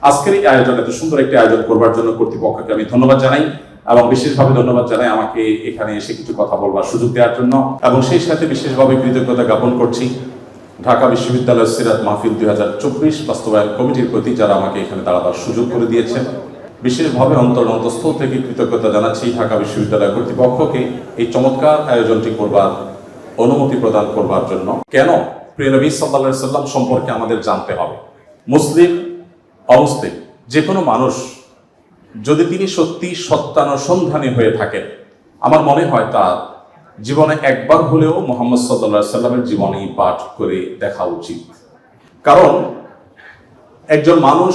আজকের এই আয়োজন, এত সুন্দর একটি আয়োজন করবার জন্য কর্তৃপক্ষকে আমি ধন্যবাদ জানাই এবং বিশেষভাবে ধন্যবাদ জানাই আমাকে এখানে এসে কিছু কথা বলবার সুযোগ দেওয়ার জন্য, এবং সেই সাথে বিশেষভাবে কৃতজ্ঞতা জ্ঞাপন করছি ঢাকা বিশ্ববিদ্যালয় সিরাত মাহফিল 2024 বাস্তবায়ন কমিটির প্রতি, যারা আমাকে এখানে দাঁড়াবার সুযোগ করে দিয়েছেন। বিশেষভাবে অন্তঃস্থল থেকে কৃতজ্ঞতা জানাচ্ছি ঢাকা বিশ্ববিদ্যালয় কর্তৃপক্ষকে এই চমৎকার আয়োজনটি করবার অনুমতি প্রদান করবার জন্য। কেন প্রিয় নবী সাল্লাল্লাহু আলাইহি সাল্লাম সম্পর্কে আমাদের জানতে হবে। মুসলিম অমুসলিম যে কোনো মানুষ যদি তিনি সত্যি সত্যানুসন্ধানী হয়ে থাকেন, আমার মনে হয় তার জীবনে একবার হলেও মুহাম্মদ সাল্লাল্লাহু আলাইহি সাল্লামের জীবনী পাঠ করে দেখা উচিত। কারণ একজন মানুষ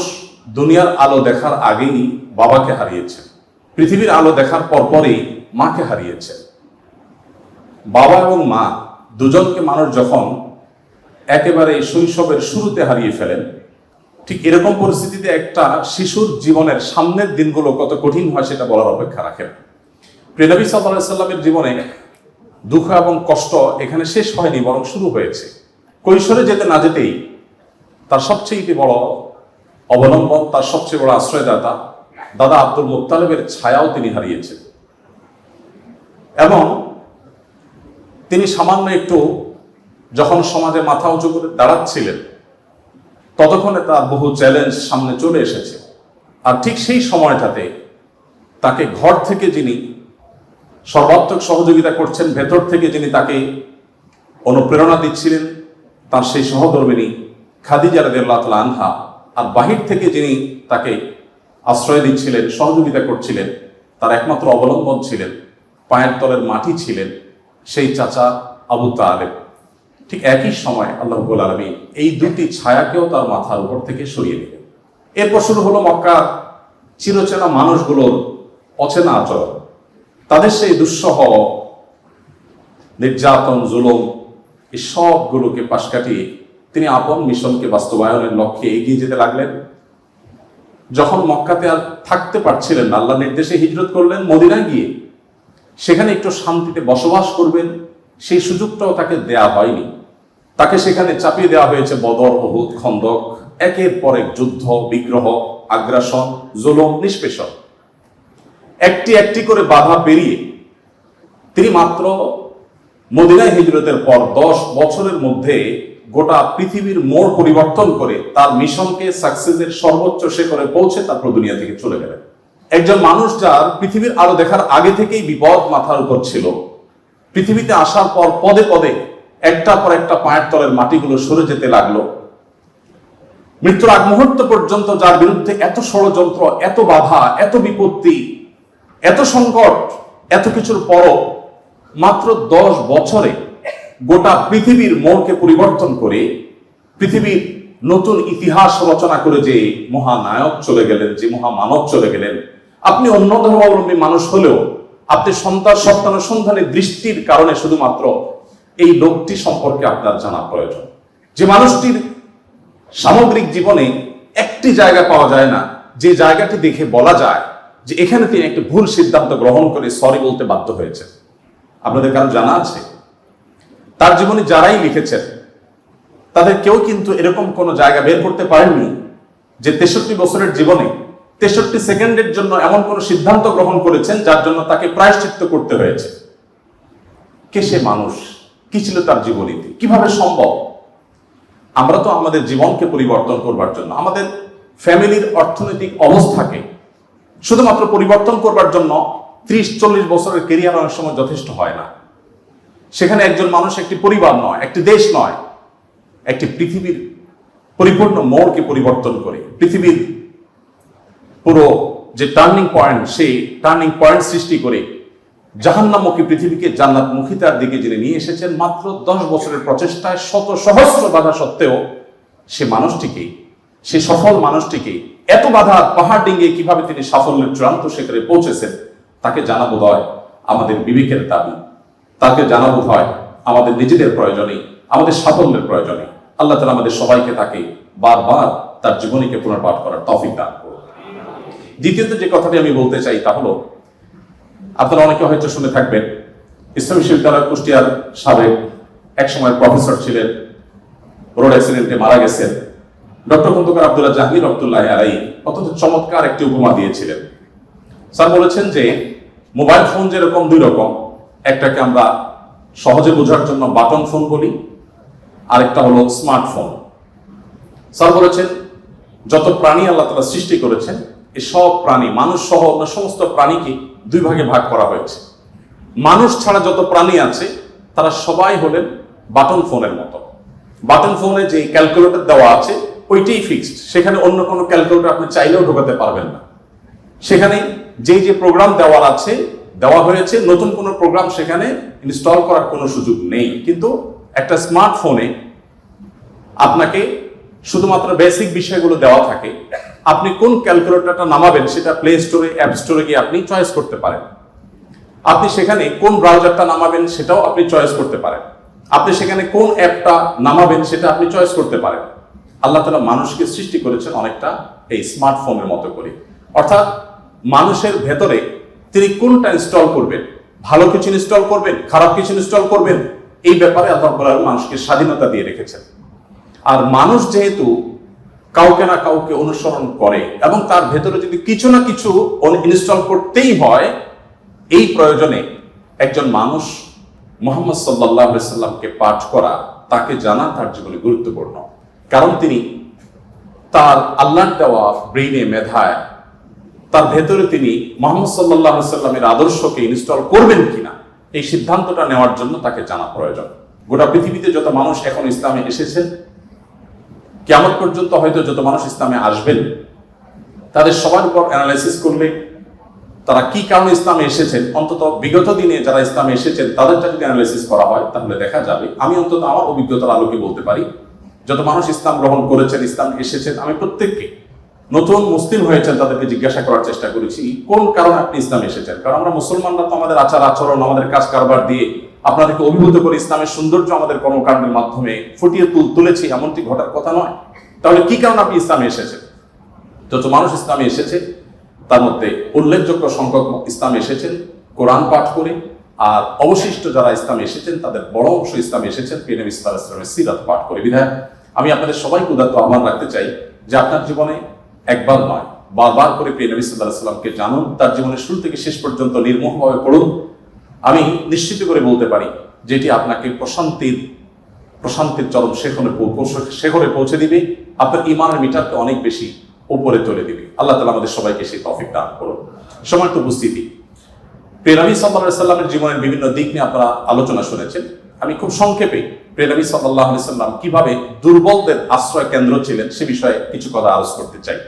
দুনিয়ার আলো দেখার আগেই বাবাকে হারিয়েছে, পৃথিবীর আলো দেখার পরপরই মাকে হারিয়েছে। বাবা এবং মা দুজনকে মানুষ যখন একেবারে শৈশবের শুরুতে হারিয়ে ফেলেন, ঠিক এরকম পরিস্থিতিতে একটা শিশুর জীবনের সামনের দিনগুলো কত কঠিন হয় সেটা বলার অপেক্ষা রাখেন। প্রিয় নবী সাল্লাল্লাহু আলাইহি সাল্লামের জীবনে দুঃখ এবং কষ্ট এখানে শেষ হয়নি, বরং শুরু হয়েছে। কৈশোরে যেতে না যেতেই তার সবচেয়ে বড় অবলম্বন, তার সবচেয়ে বড় আশ্রয়দাতা দাদা আব্দুল মুত্তালিবের ছায়াও তিনি হারিয়েছেন। এবং তিনি সামান্য একটু যখন সমাজে মাথা উঁচু করে দাঁড়াচ্ছিলেন, ততক্ষণে তার বহু চ্যালেঞ্জ সামনে চলে এসেছে। আর ঠিক সেই সময়টাতে তাকে ঘর থেকে যিনি সর্বাত্মক সহযোগিতা করছেন, ভেতর থেকে যিনি তাকে অনুপ্রেরণা দিচ্ছিলেন, তার সেই সহধর্মিণী খাদিজা রাদিয়াল্লাহু তাআলা আনহা, আর বাহির থেকে যিনি তাকে আশ্রয় দিচ্ছিলেন, সহযোগিতা করছিলেন, তার একমাত্র অবলম্বন ছিলেন, পায়ের তলের মাটি ছিলেন সেই চাচা আবু তালেব। ঠিক একই সময় আল্লাহ রাব্বুল আলামিন এই দুটি ছায়াকেও তার মাথার উপর থেকে সরিয়ে দিলেন। এরপর শুরু হলো মক্কার চিরচেনা মানুষগুলোর অচেনা আচরণ, তাদের সেই দুঃসহ নির্যাতন, জুলুম, এই সবগুলোকে পাশ কাটিয়ে তিনি আপন মিশনকে বাস্তবায়নের লক্ষ্যে এগিয়ে যেতে লাগলেন। যখন মক্কাতে আর থাকতে পারছিলেন না, আল্লাহর নির্দেশে হিজরত করলেন মদিনায় গিয়ে। সেখানে একটু শান্তিতে বসবাস করবেন সেই সুযোগটাও তাকে দেয়া হয়নি। তাকে সেখানে চাপিয়ে দেওয়া হয়েছে বদর, উহুদ, খন্দক, একের পর এক যুদ্ধ, বিগ্রহ, আগ্রাসন, জুলুম, নিষ্পেষণ। একটি একটি করে বাধা পেরিয়ে তিনি মাত্র মদিনায় হিজরতের পর 10 বছরের মধ্যে গোটা পৃথিবীর মোড় পরিবর্তন করে তার মিশনকে সাকসেসের সর্বোচ্চ শিখরে পৌঁছে তারপর দুনিয়া থেকে চলে গেলেন। একজন মানুষ যার পৃথিবীর আলো দেখার আগে থেকেই বিপদ মাথার উপর ছিল, পৃথিবীতে আসার পর পদে পদে একটা পর একটা পায়ের তলের মাটিগুলো সরে যেতে লাগলো। মৃত্যুর আগ মুহূর্ত পর্যন্ত যার বিরুদ্ধে এত ষড়যন্ত্র, এত বাধা, এত বিপত্তি, এত সংকট, এত কিছুর পরও মাত্র 10 বছরে গোটা পৃথিবীর মোড়কে পরিবর্তন করে পৃথিবীর নতুন ইতিহাস রচনা করে যে মহানায়ক চলে গেলেন, যে মহামানব চলে গেলেন। আপনি অন্য ধর্মাবলম্বী মানুষ হলেও আপনি সত্যানুসন্ধানের দৃষ্টির কারণে শুধুমাত্র এই লোকটি সম্পর্কে আপনার জানা প্রয়োজন। যে মানুষটির সামগ্রিক জীবনে একটি জায়গা পাওয়া যায় না যে জায়গাটি দেখে বলা যায় যে এখানে তিনি একটি ভুল সিদ্ধান্ত গ্রহণ করে সরি বলতে বাধ্য হয়েছে। আপনাদের কারো জানা আছে? তার জীবনে যারাই লিখেছেন তাদের কেউ কিন্তু এরকম কোনো জায়গা বের করতে পারেননি যে 63 বছরের জীবনে 63 সেকেন্ডের জন্য এমন কোনো সিদ্ধান্ত গ্রহণ করেছেন যার জন্য তাকে প্রায়শ্চিত্ত করতে হয়েছে। কে সে মানুষ? কি ছিল তার জীবনীতি? কিভাবে সম্ভব? আমরা তো আমাদের জীবনকে পরিবর্তন করবার জন্য, আমাদের ফ্যামিলির অর্থনৈতিক অবস্থাকে শুধুমাত্র পরিবর্তন করবার জন্য 30-40 বছরের কেরিয়ার অনেক সময় যথেষ্ট হয় না। সেখানে একজন মানুষ একটি পরিবার নয়, একটি দেশ নয়, একটি পৃথিবীর পরিপূর্ণ মোড়কে পরিবর্তন করে পৃথিবীর পুরো যে টার্নিং পয়েন্ট, সেই টার্নিং পয়েন্ট সৃষ্টি করে জাহান্নামমুখী পৃথিবীকে জান্নাতমুখিতার দিকে যিনি নিয়ে এসেছেন মাত্র 10 বছরের প্রচেষ্টায়, শত সহস্র বাধা সত্ত্বেও সে মানুষটিকে, সে সফল মানুষটিকে এত বাধার পাহাড় ডিঙ্গিয়ে কিভাবে তিনি সাফল্যের চূড়ান্ত শিখরে পৌঁছেছেন তাকে জানা বোধ হয় আমাদের বিবেকের দাবি। তাকে জানা বোধ হয় আমাদের নিজেদের প্রয়োজনে, আমাদের সাফল্যের প্রয়োজনে। আল্লাহ তাআলা আমাদের সবাইকে তাকে বারবার তার জীবনীকে পুনর্পাঠ করার তৌফিক দান করুন। দ্বিতীয়ত যে কথাটি আমি বলতে চাই তা হলো, আপনারা অনেকে হয়তো শুনে থাকবেন, ইসলামী বিশ্ববিদ্যালয় কুষ্টিয়ার সাবেক একসময় প্রফেসর ছিলেন, রোড অ্যাক্সিডেন্টে মারা গেছেন ডক্টর খন্দকার আব্দুল্লাহ জাহাঙ্গীর রহমতুল্লাহ আলাইহি অত্যন্ত চমৎকার একটি উপমা দিয়েছিলেন। স্যার বলেছেন যে মোবাইল ফোন যেরকম দুই রকম, একটাকে আমরা সহজে বোঝার জন্য বাটন ফোন বলি, আরেকটা হলো স্মার্টফোন। স্যার বলেছেন যত প্রাণী আল্লাহ তাআলা সৃষ্টি করেছেন, এই সব প্রাণী, মানুষ সহ অন্য সমস্ত প্রাণীকে দুই ভাগে ভাগ করা হয়েছে। মানুষ ছাড়া যত প্রাণী আছে তারা সবাই হলেন বাটন ফোনের মতো। বাটন ফোনে যে ক্যালকুলেটর দেওয়া আছে ওইটাই ফিক্সড, সেখানে অন্য কোনো ক্যালকুলেটর আপনি চাইলেও ঢোকাতে পারবেন না। সেখানে যে প্রোগ্রাম দেওয়া হয়েছে, নতুন কোনো প্রোগ্রাম সেখানে ইনস্টল করার কোনো সুযোগ নেই। কিন্তু একটা স্মার্টফোনে আপনাকে শুধুমাত্র বেসিক বিষয়গুলো দেওয়া থাকে। আপনি কোন ক্যালকুলেটরটা নামাবেন সেটা প্লে স্টোরে, অ্যাপ স্টোরে গিয়ে আপনি চয়েস করতে পারেন। আপনি সেখানে কোন ব্রাউজারটা নামাবেন সেটাও আপনি চয়েস করতে পারেন। আপনি সেখানে কোন অ্যাপটা নামাবেন সেটা আপনি চয়েস করতে পারেন। আল্লাহ তাআলা মানুষকে সৃষ্টি করেছেন অনেকটা এই স্মার্টফোনের মতো করে। অর্থাৎ মানুষের ভেতরে তিনি কোনটা ইনস্টল করবেন, ভালো কিছু ইনস্টল করবেন, খারাপ কিছু ইনস্টল করবেন, এই ব্যাপারে আল্লাহ রাব্বুল আলামিন মানুষকে স্বাধীনতা দিয়ে রেখেছেন। আর মানুষ যেহেতু কাউকে না কাউকে অনুসরণ করে এবং তার ভেতরে যদি কিছু না কিছু ইনস্টল করতেই হয়, এই প্রয়োজনে একজন মানুষ মুহাম্মদ সাল্লাল্লাহু আলাইহি সাল্লামকে পাঠ করা, তাকে জানা তার জীবনে গুরুত্বপূর্ণ। কারণ তিনি তার আল্লাহর দেওয়া ব্রেইনে, মেধায়, তার ভেতরে তিনি মুহাম্মদ সাল্লাল্লাহু আলাইহি সাল্লামের আদর্শকে ইনস্টল করবেন কিনা এই সিদ্ধান্তটা নেওয়ার জন্য তাকে জানা প্রয়োজন। গোটা পৃথিবীতে যত মানুষ এখন ইসলামে এসেছেন, কিয়ামত পর্যন্ত হয়তো যত মানুষ ইসলামে আসবেন, তাদের সবার উপর অ্যানালাইসিস করলে তারা কি কারণে ইসলামে এসেছেন, অন্তত বিগত দিনে যারা ইসলামে এসেছেন তাদেরটা যদি অ্যানালাইসিস করা হয় তাহলে দেখা যাবে, আমি অন্তত আমার অভিজ্ঞতার আলোকে বলতে পারি, যত মানুষ ইসলাম গ্রহণ করেছেন, ইসলাম এসেছেন, আমি প্রত্যেককে নতুন মুসলিম হয়েছেন তাদেরকে জিজ্ঞাসা করার চেষ্টা করেছি কোন কারণে আপনি ইসলামে এসেছেন। কারণ আমরা মুসলমানরা তো আমাদের আচার আচরণ, আমাদের কাজ কারবার দিয়ে আপনাদেরকে অভিভূত করে ইসলামের সৌন্দর্য আমাদের কর্মকাণ্ডের মাধ্যমে ফুটিয়ে তুলেছি, এমনটি ঘটার কথা নয়। তাহলে কি কারণে আপনি ইসলামে এসেছেন? যত মানুষ ইসলামে এসেছে তার মধ্যে উল্লেখযোগ্য সংখ্যক ইসলামে এসেছেন কোরআন পাঠ করে, আর অবশিষ্ট যারা ইসলামে এসেছেন তাদের বড় অংশ ইসলামে এসেছেন প্রিয় নবী সাল্লাল্লাহু আলাইহি ওয়াসাল্লামের সিরাত পাঠ করে। বিধায় আমি আপনাদের সবাইকে উদাত্ত আহ্বান রাখতে চাই যে আপনার জীবনে একবার নয়, বারবার করে প্রিয় নবী সাল্লাল্লাহু আলাইহি ওয়াসাল্লামকে জানুন, তার জীবনের শুরু থেকে শেষ পর্যন্ত নির্মোহভাবে পড়ুন। আমি নিশ্চিত করে বলতে পারি যে এটি আপনাকে প্রশান্তির চরম শেখরে পৌঁছে দিবে, আপনার ঈমানের মিটারকে অনেক বেশি উপরে তুলে দিবে। আল্লাহ তাআলা আমাদের সবাইকে সেই তৌফিক দান করুন। সম্মানিত উপস্থিতি, প্রিয় নবী সাল্লাল্লাহু আলাইহি সাল্লামের জীবনের বিভিন্ন দিক নিয়ে আপনারা আলোচনা শুনেছেন। আমি খুব সংক্ষেপে প্রিয় নবী সাল্লাল্লাহু আলাইহি সাল্লাম কিভাবে দুর্বলদের আশ্রয় কেন্দ্র ছিলেন সে বিষয়ে কিছু কথা আলোচনা করতে চাই।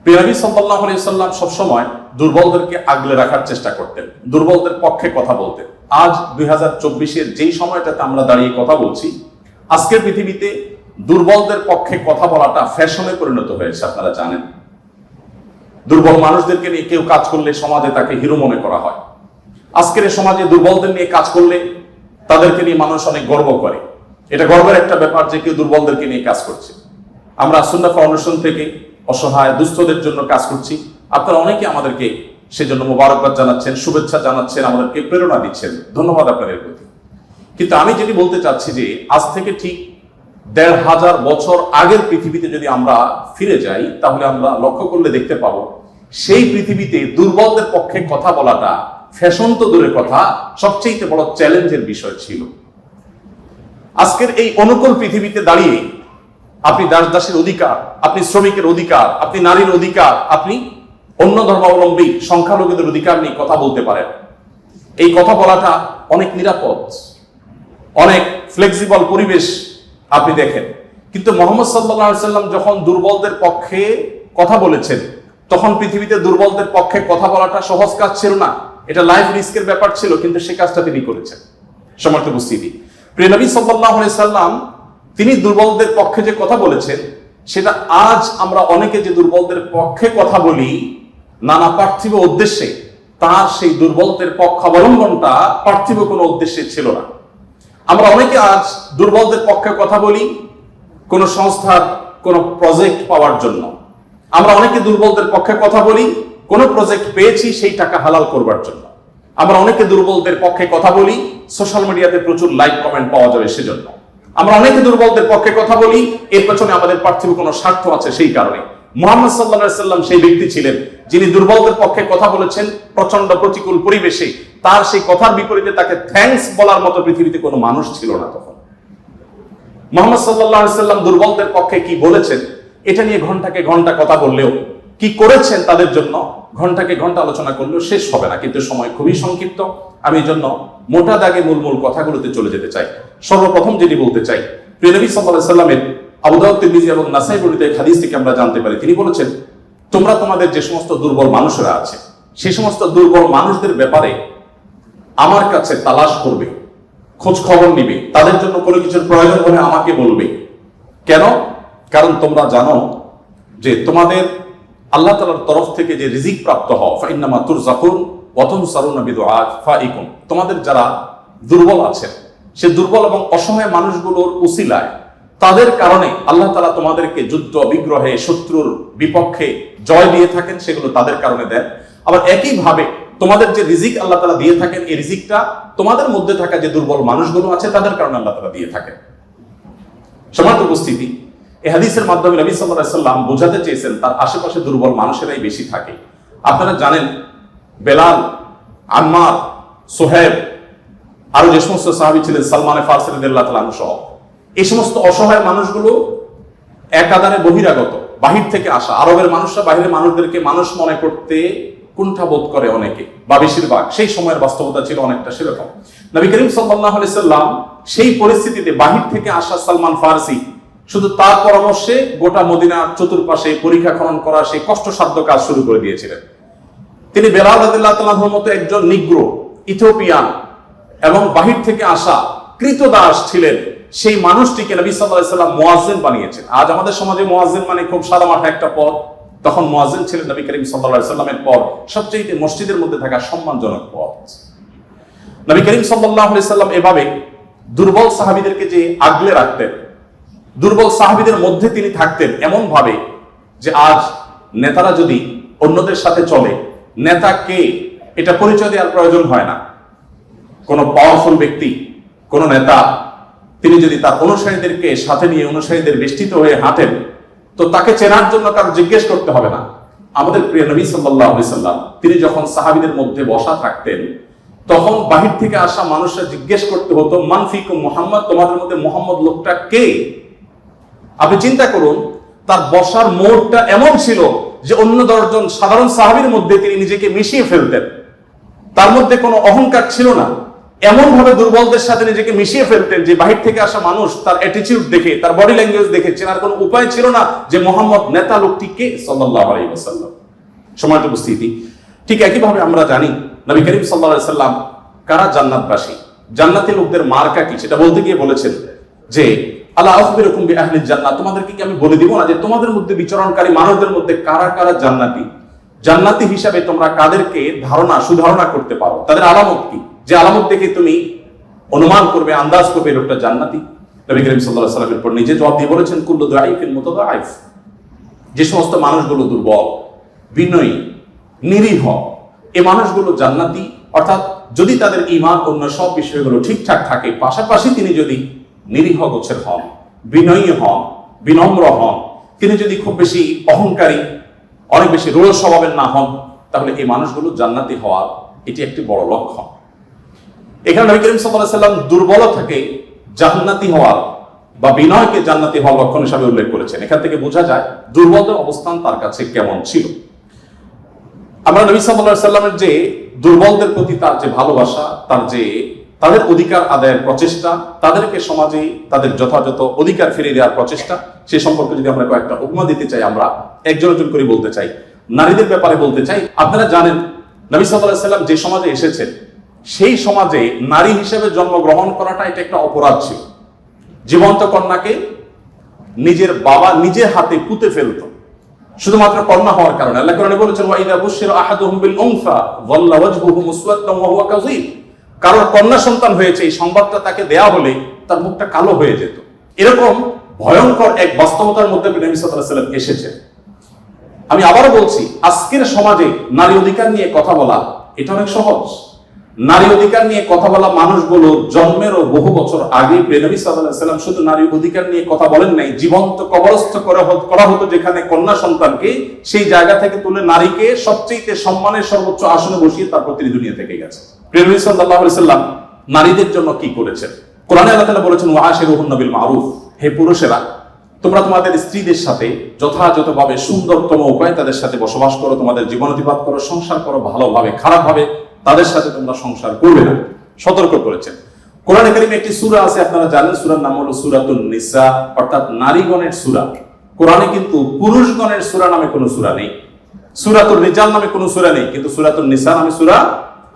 প্রিয় নবী সাল্লাল্লাহু আলাইহি সাল্লাম সবসময় দুর্বলদেরকে আগলে রাখার চেষ্টা করতেন, দুর্বলদের পক্ষে কথা বলতেন। আজ 2024-এর যেই সময়টাতে আমরা দাঁড়িয়ে কথা বলছি, আজকের পৃথিবীতে দুর্বলদের পক্ষে কথা বলাটা ফ্যাশনে পরিণত হয়েছে। আপনারা জানেন, দুর্বল মানুষদেরকে নিয়ে কেউ কাজ করলে সমাজে তাকে হিরো মনে করা হয়। আজকের এই সমাজে দুর্বলদের নিয়ে কাজ করলে তাদেরকে নিয়ে মানুষ অনেক গর্ব করে। এটা গর্বের একটা ব্যাপার যে কেউ দুর্বলদেরকে নিয়ে কাজ করছে। আমরা সুন্নাহ ফাউন্ডেশন থেকে অসহায় দুস্থদের জন্য কাজ করছি। আপনারা অনেকে আমাদেরকে সেজন্য মোবারকবাদ জানাচ্ছেন, শুভেচ্ছা জানাচ্ছেন, আমাদেরকে প্রেরণা দিচ্ছেন, ধন্যবাদ আপনাদের প্রতি। কিন্তু আমি যেটি বলতে চাচ্ছি যে আজ থেকে ঠিক ১৫০০ বছর আগের পৃথিবীতে যদি আমরা ফিরে যাই তাহলে আমরা লক্ষ্য করলে দেখতে পাবো সেই পৃথিবীতে দুর্বলদের পক্ষে কথা বলাটা ফ্যাশন তো দূরের কথা, সবচেয়ে বড় চ্যালেঞ্জের বিষয় ছিল। আজকের এই অনুকূল পৃথিবীতে দাঁড়িয়ে আপনি দাসের অধিকার, আপনি শ্রমিকের অধিকার, আপনি নারীর অধিকার, আপনি অন্য ধর্মাবলম্বী সংখ্যালঘুদের অধিকার নিয়ে কথা বলতে পারেন। এই কথা বলাটা অনেক নিরাপদ, অনেক ফ্লেক্সিবল পরিবেশ আপনি দেখেন। কিন্তু মুহাম্মদ সাল্লাল্লাহু আলাইহি সাল্লাম যখন দুর্বলদের পক্ষে কথা বলেছেন, তখন পৃথিবীতে দুর্বলদের পক্ষে কথা বলাটা সহজ কাজ ছিল না, এটা লাইফ রিস্কের ব্যাপার ছিল, কিন্তু সেই কাজটা তিনি করেছেন। সম্মানিত উপস্থিতি, প্রিয় নবী সাল্লাল্লাহু আলাইহি সাল্লাম তিনি দুর্বলদের পক্ষে যে কথা বলেছেন, সেটা আজ আমরা অনেকে যে দুর্বলদের পক্ষে কথা বলি নানা পার্থিব উদ্দেশ্যে, তার সেই দুর্বলদের পক্ষাবলম্বনটা পার্থিব কোনো উদ্দেশ্যে ছিল না। আমরা অনেকে আজ দুর্বলদের পক্ষে কথা বলি কোন সংস্থার কোন প্রজেক্ট পাওয়ার জন্য। আমরা অনেকে দুর্বলদের পক্ষে কথা বলি কোন প্রজেক্ট পেয়েছি সেই টাকা হালাল করবার জন্য। আমরা অনেকে দুর্বলদের পক্ষে কথা বলি সোশ্যাল মিডিয়াতে প্রচুর লাইক কমেন্ট পাওয়া যাবে সেজন্য। আমরা অনেকে দুর্বলদের পক্ষে কথা বলি, এর পেছনে আমাদের পার্থিব কোনো স্বার্থ আছে সেই কারণে। মুহাম্মদ সাল্লাল্লাহু আলাইহি সাল্লাম সেই ব্যক্তি ছিলেন যিনি দুর্বলদের পক্ষে কথা বলেছেন প্রচন্ড প্রতিকূল পরিবেশে। তার সেই কথার বিপরীতে তাকে থ্যাঙ্কস বলার মতো পৃথিবীতে কোনো মানুষ ছিল না তখন। মুহাম্মদ সাল্লাল্লাহু আলাইহি সাল্লাম দুর্বলদের পক্ষে কি বলেছেন এটা নিয়ে ঘন্টাকে ঘন্টা কথা বললেও, কি করেছেন তাদের জন্য ঘন্টাকে ঘন্টা আলোচনা করলেও শেষ হবে না। কিন্তু সময় খুবই সংক্ষিপ্ত, আমি এই জন্য মোটা দাগে মূল কথাগুলোতে চলে যেতে চাই। সর্বপ্রথম যেটি বলতে চাই, প্রিয় নবী সাল্লাল্লাহু আলাইহি সাল্লামের আবু দাউদ, তিরমিজি এবং নাসাই বর্ণিত এক হাদিস থেকে আমরা জানতে পারি, তিনি বলেছেন, তোমরা তোমাদের যে সমস্ত দুর্বল মানুষরা আছে সেই সমস্ত দুর্বল মানুষদের ব্যাপারে আমার কাছে তালাশ করবে, খোঁজ খবর নিবে, তাদের জন্য কোনো কিছুর প্রয়োজন হলে আমাকে বলবে। কেন? কারণ তোমরা জানো যে তোমাদের আল্লাহ তাআলার তরফ থেকে যে রিজিক প্রাপ্ত হও, ফাইন্নামা তুরজাকুন ওয়া তুনসারুনা বিদুআফাইকুম, তোমাদের যারা দুর্বল আছে সে দুর্বল এবং অসহায় মানুষগুলোর উসিলায়, তাদের কারণে আল্লাহ তাআলা তোমাদেরকে যুদ্ধ বিগ্রহে শত্রুর বিপক্ষে জয় দিয়ে থাকেন, সেগুলো তাদের কারণে দেন। আবার একইভাবে তোমাদের যে রিজিক আল্লাহ তাআলা দিয়ে থাকেন, এই রিজিকটা তোমাদের মধ্যে থাকা যে দুর্বল মানুষগুলো আছে তাদের কারণে আল্লাহ তাআলা দিয়ে থাকেন। সম্মানিত উপস্থিতি, এই হাদিসের মাধ্যমে নবী সাল্লাল্লাহু আলাইহি সাল্লাম বোঝাতে চেয়েছেন তার আশেপাশে দুর্বল মানুষেরাই বেশি থাকে। আপনারা জানেন বেলাল, আম্মার, সোহেব, আরো যে সমস্ত সাহাবী ছিলেন, সালমান ফারসি রাদিয়াল্লাহু তাআলা আনহু সহ, এই সমস্ত অসহায় মানুষগুলো একাধারে বহিরাগত, বাহির থেকে আসা। আরবের মানুষরা বাহিরের মানুষদেরকে মানুষ মনে করতে কুণ্ঠাবোধ করে অনেকে, বা বেশিরভাগ। সেই সময়ের বাস্তবতা ছিল অনেকটা সেরকম। নবী করিম সাল্লাল্লাহু আলাইহি সাল্লাম সেই পরিস্থিতিতে বাহির থেকে আসা সালমান ফারসি শুধু তার পরামর্শে গোটা মদিনার চতুর্পাশে পরীক্ষা খনন করা সেই কষ্টসাধ্য কাজ শুরু করে দিয়েছিলেন। তিনি বেলাল রাদিয়াল্লাহু তাআলার মতো একজন নিগ্রো, ইথিওপিয়ান এবং বাহির থেকে আসা কৃতদাস ছিলেন, সেই মানুষটিকে নবী সাল্লাল্লাহু আলাইহি সাল্লাম মুয়াজ্জিন বানিয়েছেন। আজ আমাদের সমাজে মুয়াজ্জিন মানে খুব সাদামাটা একটা পদ, তখন মুয়াজ্জিন ছিলেন নবী করিম সাল্লাল্লাহু আলাইহি সাল্লামের পর সবচেয়ে মসজিদের মধ্যে থাকা সম্মানজনক পদ। নবী করিম সাল্লাল্লাহু আলাইহি সাল্লাম এভাবে দুর্বল সাহাবীদেরকে যে আগলে রাখতেন, দুর্বল সাহাবীদের মধ্যে তিনি থাকতেন এমন ভাবে যে আজ নেতারা যদি অন্যদের সাথে চলে, নেতাকে এটা পরিচয় দেওয়ার প্রয়োজন হয় না। কোন পাওয়ারফুল ব্যক্তি, কোন নেতা, তিনি যদি তার অনুসারীদেরকে সাথে নিয়ে অনুসারীদের বেষ্টিত হয়ে হাঁটেন, তো তাকে চেনার জন্য কারো জিজ্ঞেস করতে হবে না। আমাদের প্রিয় নবী সাল্লাল্লাহু আলাইহি সাল্লাম তিনি যখন সাহাবীদের মধ্যে বসা থাকতেন, তখন বাহির থেকে আসা মানুষরা জিজ্ঞেস করতে হতো, মান ফিকুম মুহাম্মদ, তোমাদের মধ্যে মুহাম্মদ লোকটা কে? আপনি চিন্তা করুন, তার বসার মোড়টা এমন ছিল যে অন্য 10 জন সাধারণ সাহাবীর মধ্যে তিনি নিজেকে মিশিয়ে ফেলতেন। তার মধ্যে কোনো অহংকার ছিল না, এমন ভাবে দুর্বলদের সাথে নিজেকে মিশিয়ে ফেলতেন যে বাহির থেকে আসা মানুষ তার অ্যাটিটিউড দেখে, তার বডি ল্যাঙ্গুয়েজ দেখে চেনার কোনো উপায় ছিল না যে মুহাম্মদ নেতা লোকটি কে, সাল্লাল্লাহু আলাইহি ওয়াসাল্লাম। সম্মানিত উপস্থিতি, ঠিক একইভাবে আমরা জানি নবী করিম সাল্লাল্লাহু আলাইহি ওয়াসাল্লাম কারা জান্নাতবাসী, জান্নাতি লোকদের মার্কা কি, সেটা বলতে গিয়ে বলেছেন যে আলা আখবিরুকুম বিআহলিল জান্নাহ, তোমাদেরকে কি আমি বলে দিব না যে তোমাদের মধ্যে বিচরণকারী মানুষদের মধ্যে কারা কারা জান্নাতি, জান্নাতি হিসাবে তোমরা কাদেরকে সুধারণা করতে পারো, তাদের আলামত কি, যে আলামত দেখে তুমি অনুমান করবে, আন্দাজ করবে লোকটা জান্নাতি। নবী করিম সাল্লাল্লাহু আলাইহি ওয়াসাল্লামের পর নিজে জবাব দিয়ে বলেছেন, কুল্লু দাঈফিন মুতাদাঈফ, যে সমস্ত মানুষগুলো দুর্বল, বিনয়ী, নিরীহ, এই মানুষগুলো জান্নাতি। অর্থাৎ যদি তাদের ঈমান অন্য সব বিষয়গুলো ঠিকঠাক থাকে, পাশাপাশি তিনি যদি নিরীহ গোছের হন, বিনয়ী হন, বিনম্র হন, তিনি যদি খুব বেশি অহংকারী, অনেক বেশি রূঢ় স্বভাবের না হন, তাহলে এই মানুষগুলো জান্নাতি হওয়ার এটি একটি বড় লক্ষণ। এখানে নবী করিম সাল্লাল্লাহু আলাইহি ওয়াসাল্লাম দুর্বলতাকে জান্নাতি হওয়ার বা বিনয়কে জান্নাতি হওয়ার লক্ষণ হিসাবে উল্লেখ করেছেন। এখান থেকে বোঝা যায় দুর্বলদের অবস্থান তার কাছে কেমন ছিল। আমরা নবী সাল্লাল্লাহু আলাইহি ওয়াসাল্লামের যে দুর্বলদের প্রতি তার যে ভালোবাসা, তাদের অধিকার আদায়ের প্রচেষ্টা, তাদেরকে সমাজে তাদের যথাযথ অধিকার ফিরিয়ে দেওয়ার প্রচেষ্টা, সে সম্পর্কে যদি আমরা কয়েকটা উপমা দিতে চাই, আমরা একজন করে বলতে চাই। নারীদের ব্যাপারে বলতে চাই, আপনারা জানেন নবী সাল্লাল্লাহু আলাইহি ওয়াসাল্লাম যে সমাজে এসেছেন, সেই সমাজে নারী হিসেবে জন্মগ্রহণ করাটা এটা একটা অপরাধ ছিল। জীবন্ত কন্যাকে নিজের বাবা নিজের হাতে পুঁতে ফেলতো শুধুমাত্র কন্যা হওয়ার কারণে। আল্লাহ কোরআনে বলেছেন, ওয়া ইযা বুশিরা আহাদুহুম বিল উনসা যাল্লা ওয়াজহুহু মুসওয়াদ্দান ওয়া হুয়া কাযীব, কারণ কন্যা সন্তান হয়েছে এই সংবাদটা তাকে দেয়া হলে তার মুখটা কালো হয়ে যেত। এরকম ভয়ঙ্কর এক বাস্তবতার মধ্যে নবী সাল্লাল্লাহু আলাইহি ওয়াসাল্লাম এসেছেন। আমি আবারও বলছি, আজকের সমাজে নারী অধিকার নিয়ে কথা বলা এটা অনেক সহজ। নারী অধিকার নিয়ে কথা বলা মানুষগুলো জন্মেরও বহু বছর আগে নবী সাল্লাল্লাহু আলাইহি ওয়াসাল্লাম শুধু নারী অধিকার নিয়ে কথা বলেন নাই, জীবন্ত কবরস্থ করা হতো যেখানে কন্যা সন্তানকে, সেই জায়গা থেকে তুলে নারীকে সবচেয়ে সম্মানের সর্বোচ্চ আসনে বসিয়ে তারপর তিনি দুনিয়া থেকে গেছে। নবী সাল্লাল্লাহু আলাইহি ওয়াসাল্লাম নারীদের জন্য কি করেছেন? কোরআনে আল্লাহ তাআলা বলেছেন, ওয়াশিরুহুন্না বিল মারুফ, হে পুরুষেরা তোমরা তোমাদের স্ত্রীদের সাথে যথাযথভাবে সুন্দরতম উপায়ে তাদের সাথে বসবাস করো, তোমাদের জীবন অতিবাহিত করো, সংসার করো ভালোভাবে, খারাপভাবে তাদের সাথে তোমরা সংসার করবে না, সতর্ক করেছেন। কোরআনে কারিমে একটি সূরা আছে, আপনারা জানেন, সূরার নাম হলো সূরাতুন নিসা, অর্থাৎ নারীগণের সূরা। কোরআনে কিন্তু পুরুষগণের সূরা নামে কোনো সূরা নেই, সূরাতুর রিজাল নামে কোনো সূরা নেই, কিন্তু সূরাতুন নিসা নামে সূরা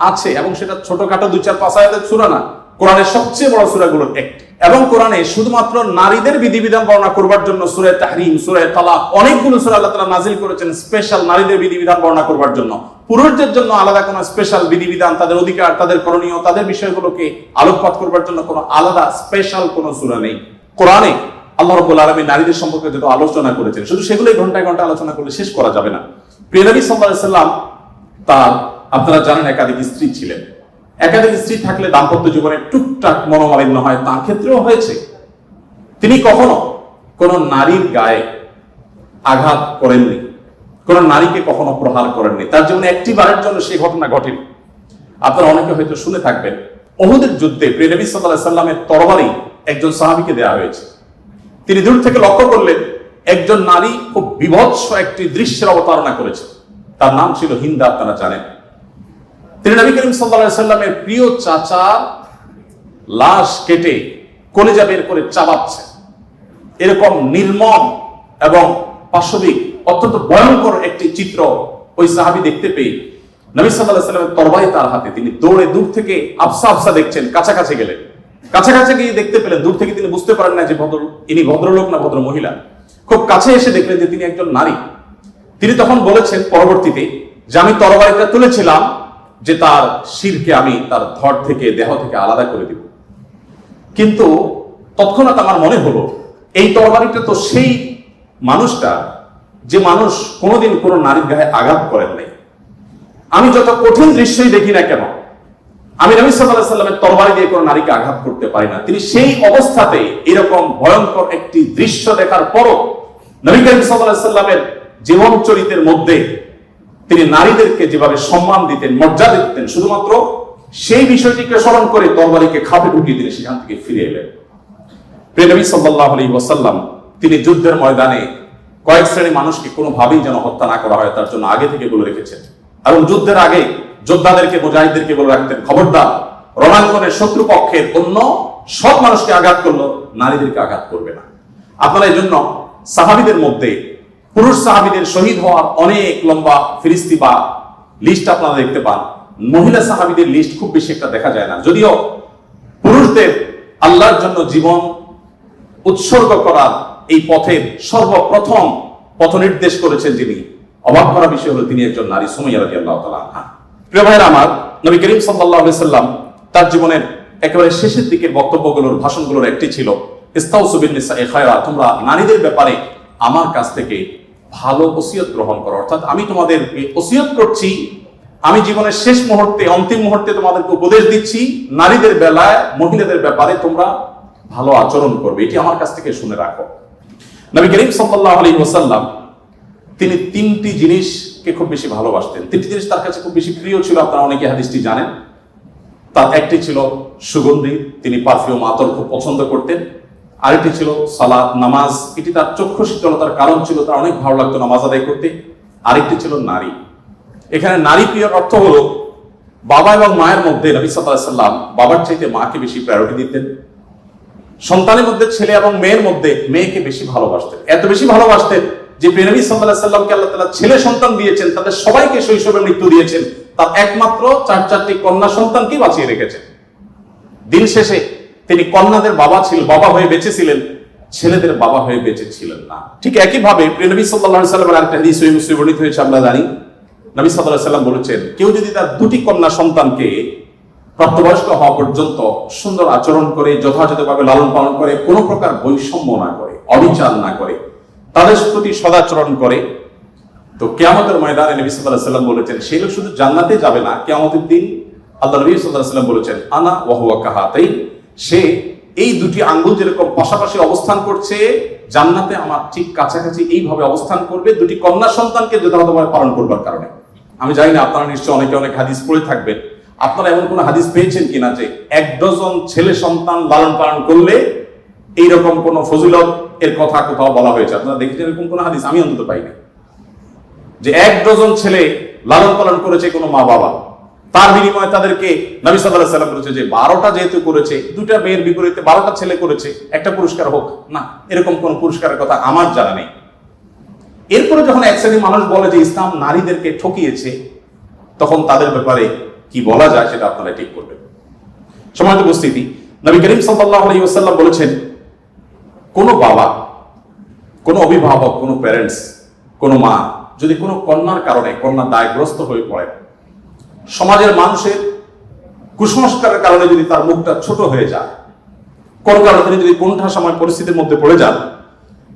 আছে, এবং সেটা ছোটখাটো 2-4-5 আয়াতের সূরা না, কোরআনের সবচেয়ে বড় সূরাগুলোর একটি। এবং কোরআনে শুধুমাত্র নারীদের বিধিবিধান বর্ণনা করবার জন্য সূরা তাহরিম, সূরা তালাক, অনেকগুলো সূরা আল্লাহ তাআলা নাযিল করেছেন স্পেশাল নারীদের বিধিবিধান বর্ণনা করবার জন্য। পুরুষদের জন্য আলাদা কোনো স্পেশাল বিধিবিধান, তাদের অধিকার, তাদের করণীয়, তাদের বিষয়গুলোকে আলোকপাত করবার জন্য কোনো আলাদা স্পেশাল কোনো সূরা নেই। কোরআনে আল্লাহ রাব্বুল আলামিন নারীদের সম্পর্কে যত আলোচনা করেছেন, শুধু সেগুলোই ঘন্টায় ঘন্টা আলোচনা করলে শেষ করা যাবে না। প্রিয় নবী সাল্লাল্লাহু আলাইহি ওয়াসাল্লাম তার, আপনারা জানেন, একাধিক স্ত্রী ছিলেন। একাধিক স্ত্রী থাকলে দাম্পত্য জীবনে টুকটাক মনোমালিন্য হয়, তার ক্ষেত্রেও হয়েছে। তিনি কখনো কোন নারীর গায়ে আঘাত করেননি, কোন নারীকে কখনো প্রহার করেননি, তার জীবনে একটি বারের জন্য সেই ঘটনা ঘটেনি। আপনারা অনেকে হয়তো শুনে থাকবেন, উহুদের যুদ্ধে প্রিয় নবী সাল্লাল্লাহু আলাইহি ওয়াসাল্লামের তরবারি একজন সাহাবীকে দেওয়া হয়েছে। তিনি দূর থেকে লক্ষ্য করলেন একজন নারী খুব বিভৎস একটি দৃশ্যের অবতারণা করেছে, তার নাম ছিল হিন্দা, আপনারা জানেন। তিনি নবী করিম সাল্লাল্লাহু আলাইহি ওয়াসাল্লামের প্রিয় চাচা লাশ কেটে কলিজা বের করে চাবাচ্ছে, এরকম নির্মম এবং পাশবিক অত্যন্ত ভয়ঙ্কর একটি চিত্র ওই সাহাবী দেখতে পেয়ে নবী সাল্লাল্লাহু আলাইহি ওয়াসাল্লামের তরবারি তার হাতে, তিনি দৌড়ে দূর থেকে আফসা আফসা দেখছেন, কাছাকাছি গেলেন, কাছাকাছি গিয়ে দেখতে পেলেন, দূর থেকে তিনি বুঝতে পারেন না যে ইনি ভদ্রলোক না ভদ্র মহিলা। খুব কাছে এসে দেখলেন যে তিনি একজন নারী। তিনি তখন বলেছেন পরবর্তীতে যে আমি তরবারিটা তুলেছিলাম যে তার শিরকে আমি তার ধড় থেকে, দেহ থেকে আলাদা করে দিব, কিন্তু তৎক্ষণাৎ আমার মনে হলো এই তরবারিটা তো সেই মানুষটা যে মানুষ কোনোদিন কোনো নারীর গায়ে আঘাত করেন নাই। আমি যত কঠিন দৃশ্যই দেখি না কেন, আমি নবী সাল্লাল্লাহু আলাইহি ওয়াসাল্লামের তরবারি দিয়ে কোনো নারীকে আঘাত করতে পারি না। তিনি সেই অবস্থাতে এরকম ভয়ঙ্কর একটি দৃশ্য দেখার পরও নবী করিম সাল্লাল্লাহু আলাইহি ওয়াসাল্লামের জীবন চরিত্রের মধ্যে তিনি নারীদেরকে যেভাবে সম্মান দিতেন, মর্যাদা দিতেন, শুধুমাত্র সেই বিষয়টিকে স্মরণ করে তরবারিকে খাপে ঢুকিয়ে তিনি সেখান থেকে ফিরে এলেন। প্রিয় নবী সাল্লাল্লাহু আলাইহি ওয়াসাল্লাম তিনি যুদ্ধের ময়দানে কয়েক শ্রেণী মানুষকে কোনোভাবেই যেন হত্যা না করা হয় তার জন্য আগে থেকে বলে রেখেছেন, এবং যুদ্ধের আগে যোদ্ধাদেরকে, মুজাহিদদেরকে বলে রাখতেন, খবরদার রণাঙ্গনের শত্রুপক্ষের অন্য সব মানুষকে আঘাত করলো, নারীদেরকে আঘাত করবে না। আপনারা এই জন্য সাহাবীদের মধ্যে পুরুষ সাহাবীদের শহীদ হওয়ার অনেক লম্বা ফিরিস্তি বা লিস্ট আপনারা দেখতে পান, মহিলা সাহাবীদের লিস্ট খুব বেশি একটা দেখা যায় না। যদিও পুরুষদের আল্লাহর জন্য জীবন উৎসর্গ করার এই পথের সর্বপ্রথম পথ নির্দেশ করেছেন যিনি, অবাক করা বিষয় হলো তিনি একজন নারী, সুমাইয়া রাদিয়াল্লাহু তাআলা আনহা। প্রিয় ভাইরা আমার, নবী করিম সাল্লাল্লাহু আলাইহি ওয়াসাল্লাম তার জীবনের একেবারে শেষের দিকের বক্তব্যগুলোর, ভাষণগুলোর একটি ছিল ইস্তাউসু বিন নিসাই খায়রা, তোমরা নারীদের ব্যাপারে আমার কাছ থেকে ভালো ওসিয়ত গ্রহণ করো, অর্থাৎ আমি তোমাদেরকে ওসিয়ত করছি, আমি জীবনের শেষ মুহূর্তে, অন্তিম মুহূর্তে তোমাদেরকে উপদেশ দিচ্ছি, নারীদের বেলায়, মহিলাদের ব্যাপারে তোমরা ভালো আচরণ করবে, এটি আমার কাছ থেকে শুনে রাখো। নবী করিম সাল্লাল্লাহু আলাইহি ওয়াসাল্লাম তিনি তিনটি জিনিসকে খুব বেশি ভালোবাসতেন, তিনটি জিনিস তার কাছে খুব বেশি প্রিয় ছিল, আপনারা অনেকে হাদিসটি জানেন। তার একটি ছিল সুগন্ধি, তিনি পারফিউম, আতর খুব পছন্দ করতেন। আরেকটি ছিল সালাত, নামাজ, এটি তার চক্ষু শীতলতার কারণ ছিল, তার অনেক ভালো লাগতো নামাজ আদায় করতে। আরেকটি ছিল নারী। এখানে নারী প্রিয় অর্থ হলো বাবা এবং মায়ের মধ্যে নবী সাল্লাল্লাহু আলাইহি ওয়াসাল্লাম বাবার চাইতে মাকে বেশি প্রায়োরিটি দিতেন। সন্তানের মধ্যে ছেলে এবং মেয়ের মধ্যে মেয়েকে বেশি ভালোবাসতেন, এত বেশি ভালোবাসতেন যে নবী সাল্লাল্লাহু আলাইহি ওয়াসাল্লামকে আল্লাহ তাআলা ছেলে সন্তান দিয়েছেন, তাদের সবাইকে শৈশবে মৃত্যু দিয়েছেন, তার একমাত্র 4টি কন্যা সন্তানকে বাঁচিয়ে রেখেছেন। দিন শেষে তিনি কন্যাদের বাবা হয়ে বেঁচে ছিলেন, ছেলেদের বাবা হয়ে বেঁচে ছিলেন না। ঠিক একই ভাবে নবী সাল্লাল্লাহু আলাইহি ওয়াসাল্লামের আরেকটা হাদিস সহিহ মুসলিমে বর্ণিত হয়েছে, আমরা জানি নবী সাল্লাল্লাহু আলাইহি ওয়াসাল্লাম বলেছেন, কেউ যদি তার 2টি কন্যা সন্তানকে প্রাপ্তবয়স্ক হওয়া পর্যন্ত সুন্দর আচরণ করে, যথাযথভাবে লালন পালন করে, কোনো প্রকার বৈষম্য না করে, অবিচার না করে, তাদের প্রতি সদাচরণ করে, তো কিয়ামতের ময়দানে নবী সাল্লাল্লাহু আলাইহি ওয়াসাল্লাম বলেছেন সেই লোক শুধু জান্নাতে যাবে না, কিয়ামতের দিন আল্লাহ নবী সাল্লাল্লাহু আলাইহি ওয়াসাল্লাম বলেছেন, আনা ওয়া হুয়া কাহাতাইন, সে এই দুটি আঙ্গুল যেরকম পাশাপাশি অবস্থান করছে জান্নাতে আমার ঠিক কাছাকাছি এইভাবে অবস্থান করবে দুটি কন্যা সন্তানকে যথাযথভাবে পালন করবার কারণে। আমি জানি না আপনারা নিশ্চয়ই অনেকে অনেক হাদিস পড়ে থাকবেন, আপনারা এমন কোন হাদিস পেয়েছেন কিনা যে 1 ডজন ছেলে সন্তান লালন পালন করলে এইরকম কোন ফজিলত এর কথা কোথাও বলা হয়েছে? আপনারা দেখেছেন এরকম কোন হাদিস? আমি অন্তত পাইনি যে 1 ডজন ছেলে লালন পালন করেছে কোনো মা বাবা, তার বিনিময়ে তাদেরকে নবী সাল্লাল্লাহু আলাইহি ওয়াসাল্লাম বলেছে যে 12টা যেহেতু করেছে, দুটা মেয়ের বিপরীতে 12টা ছেলে করেছে, একটা পুরস্কার হোক না, এরকম কোন পুরস্কারের কথা আমার জানা নেই। এরপরে যখন এক শ্রেণীর মানুষ বলে যে ইসলাম নারীদেরকে ঠকিয়েছে, তখন তাদের ব্যাপারে কি বলা যায় সেটা আপনারা ঠিক করবেন। সম্মানিত উপস্থিতি, নবী করিম সাল্লাল্লাহু আলাইহি ওয়াসাল্লাম বলেছেন, কোন বাবা, কোন অভিভাবক, কোন প্যারেন্টস, কোন মা যদি কোনো কন্যার কারণে কন্যা দায়গ্রস্ত হয়ে পড়ে, সমাজের মানুষের কুসংস্কারের কারণে যদি তার মুখটা ছোট হয়ে যায়, কোন কারণে তিনি যদি কোনটা সময় পরিস্থিতির মধ্যে পড়ে যান,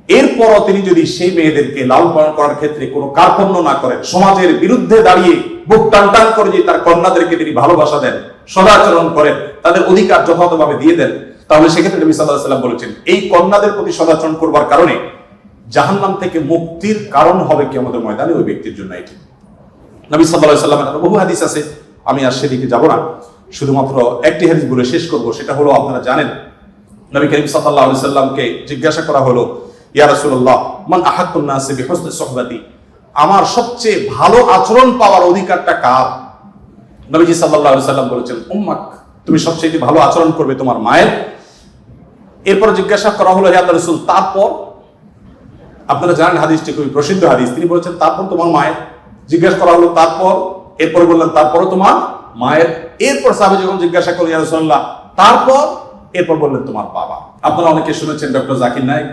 এরপরও তিনি যদি সেই মেয়েদেরকে লালন পালন করার ক্ষেত্রে কোনো কার্পণ্য না করেন, সমাজের বিরুদ্ধে দাঁড়িয়ে বুক টান টান করে যে তার কন্যাদেরকে তিনি ভালোবাসা দেন, সদাচরণ করেন, তাদের অধিকার যথাযথভাবে দিয়ে দেন, তাহলে সেক্ষেত্রে নবী সাল্লাল্লাহু আলাইহি ওয়াসাল্লাম বলেছেন এই কন্যাদের প্রতি সদাচরণ করবার কারণে জাহান্নাম থেকে মুক্তির কারণ হবে কিয়ামতের ময়দানে ওই ব্যক্তির জন্য। এটি নবী সাল্লাল্লাহু আলাইহি ওয়াসাল্লামের বহু হাদিস আছে, আমি আর সেদিকে যাব না, শুধুমাত্র একটি হাদিস বলে শেষ করব। সেটা হলো, আপনারা জানেন নবী করিম সাল্লাল্লাহু আলাইহি ওয়াসাল্লামকে জিজ্ঞাসা করা হলো, ইয়া রাসূলুল্লাহ মান আহাক্কুন নাসি বিহুসনি সুহবাতি, আমার সবচেয়ে ভালো আচরণ পাওয়ার অধিকারটা কার? নবীজি সাল্লাল্লাহু আলাইহি ওয়াসাল্লাম বলেছেন, উম্মাক, তুমি সবচেয়ে ভালো আচরণ করবে তোমার মায়ের। এরপর জিজ্ঞাসা করা হলো, হে আল্লাহর রাসূল, তারপর? আপনারা জানেন হাদিসটি খুবই প্রসিদ্ধ হাদিস, তিনি বলেছেন তারপর তোমার মায়ের। জিজ্ঞাসা করা হলো তারপর, এরপর বললেন তারপরও তোমার মায়ের। এরপর সাহাবী যখন জিজ্ঞাসা করলেন, ইয়া রাসূলুল্লাহ তারপর? এরপর বললেন তোমার বাবা। আপনারা অনেকে শুনেছেন ডক্টর জাকির নায়েক,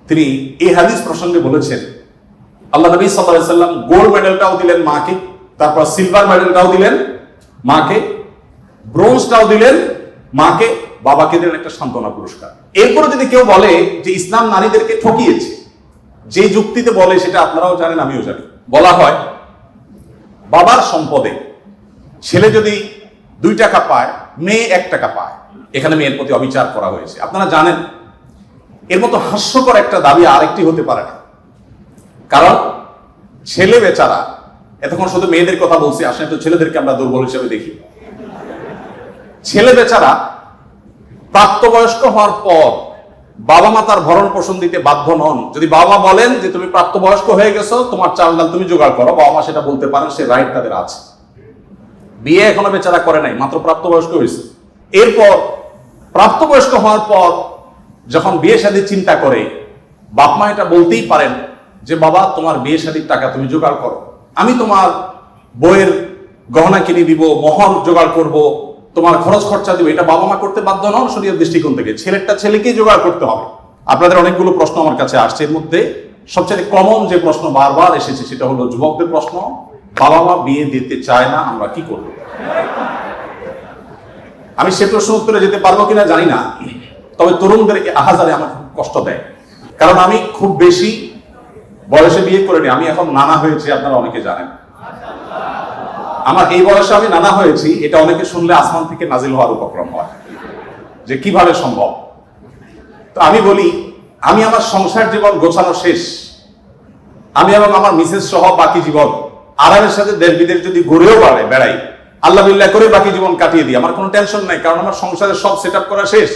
তিনি এই হাদিস প্রসঙ্গে বলেছেন, আল্লাহ নবী সাল্লাল্লাহু আলাইহি ওয়াসাল্লাম গোল্ড মেডেলটাও দিলেন মাকে, তারপর সিলভার মেডেলটাও দিলেন মাকে, ব্রোঞ্জটাও দিলেন মাকে, বাবাকে দিলেন একটা সান্ত্বনা পুরস্কার। এরপরে যদি কেউ বলে যে ইসলাম নারীদেরকে ঠকিয়েছে, যে যুক্তিতে বলে সেটা আপনারাও জানেন আমিও জানি, বলা হয় বাবার সম্পদে ছেলে যদি 2 টাকা পায়, মেয়ে 1 টাকা পায়, এখানে মেয়ের প্রতি অবিচার করা হয়েছে। আপনারা জানেন এর মতো হাস্যকর একটা দাবি আরেকটি হতে পারে না, কারণ ছেলে বেচারা, এতক্ষণ শুধু মেয়েদের কথা বলছি, আসলে তো ছেলেদেরকে আমরা দুর্বল হিসেবে দেখি। ছেলে বেচারা প্রাপ্তবয়স্ক হওয়ার পর বাবা মা তার ভরণ পোষণ দিতে বাধ্য নন। যদি বাবা বলেন যে তুমি প্রাপ্তবয়স্ক হয়ে গেছো, তোমার চাল ডাল তুমি জোগাড় করো, বাবা মা সেটা বলতে পারেন, সে রাইট তাদের আছে। বিয়ে এখনো বেচারা করে নাই, মাত্র প্রাপ্তবয়স্ক হয়েছে। এরপর প্রাপ্তবয়স্ক হওয়ার পর যখন বিয়ে শাদীর চিন্তা করে, বাপ মা এটা বলতেই পারেন যে বাবা তোমার বিয়ে শাদীর টাকা তুমি জোগাড় করো, আমি তোমার বইয়ের গহনা কিনে দিব, মোহর জোগাড় করব, তোমার খরচ খরচা দিব। এটা বাবা মা করতে বাধ্য নন শরীয়তের দৃষ্টিকোণ থেকে, ছেলেরটা ছেলেকেই জোগাড় করতে হবে। আপনাদের অনেকগুলো প্রশ্ন আমার কাছে আসছে, এর মধ্যে সবচেয়ে কমন যে প্রশ্ন বারবার এসেছে সেটা হলো যুবকদের প্রশ্ন, বাবা মা বিয়ে দিতে চায় না, আমরা কি করব? আমি সে প্রশ্ন উত্তরে যেতে পারবো কিনা জানি না, তবে তরুণদেরকে আহাজারে আমার খুব কষ্ট দেয়, কারণ আমি খুব বেশি বয়সে বিয়ে করিনি, আমি এখন নানা হয়েছি, আপনারা অনেকে জানেন। আমার এই বয়সে আমি নানা হয়েছি, এটা অনেকে শুনলে আসমান থেকে নাজিল হওয়ার উপক্রম হয় যে কিভাবে সম্ভব। তো আমি বলি, আমি আমার সংসার জীবন গোছানো শেষ, আমি এবং আমার মিসেস সহ বাকি জীবন আরামের সাথে দেশ বিদেশ যদি ঘুরেও বেড়াই, আল্লাহ বিল্লাহ করে বাকি জীবন কাটিয়ে দিই, আমার কোনো টেনশন নাই, কারণ আমার সংসারের সব সেট আপ করা শেষ।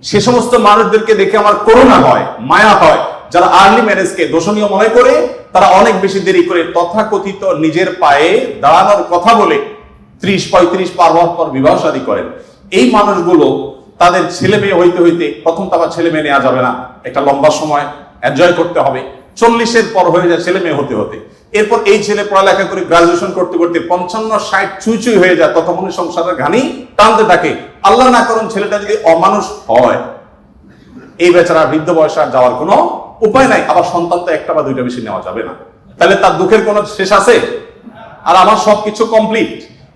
সে সমস্ত মানুষদেরকে দেখে আমার করুণা হয়, মায়া হয়, যারা আর্লি ম্যারেজকে দোষণীয় মনে করে, তারা অনেক বেশি দেরি করে তথাকথিত নিজের পায়ে দাঁড়ানোর কথা বলে 30-35 পার হওয়ার পর বিবাহ শাদী করেন। এই মানুষগুলো তাদের ছেলে মেয়ে হইতে হইতে, প্রথম তো আবার ছেলে মেয়ে নেওয়া যাবে না, একটা লম্বা সময় এনজয় করতে হবে, 40-এর পর হয়ে যায় ছেলে মেয়ে হতে হতে। এরপর এই ছেলে পড়ালেখা করে গ্রাজুয়েশন করতে করতে 55-60 ছুঁই ছুঁই হয়ে যায়, ততক্ষণে সংসারের ঘানি টানতে থাকে। আল্লাহ না করুন ছেলেটা যদি অমানুষ হয়, এই বেচারা বৃদ্ধ বয়সে আর যাওয়ার কোনো উপায় নাই। আবার সন্তান তো 1টা বা 2টা বেশি নেওয়া যাবে না, তাহলে তার দুঃখের কোনো শেষ আছে? আর আমার সবকিছু কমপ্লিট।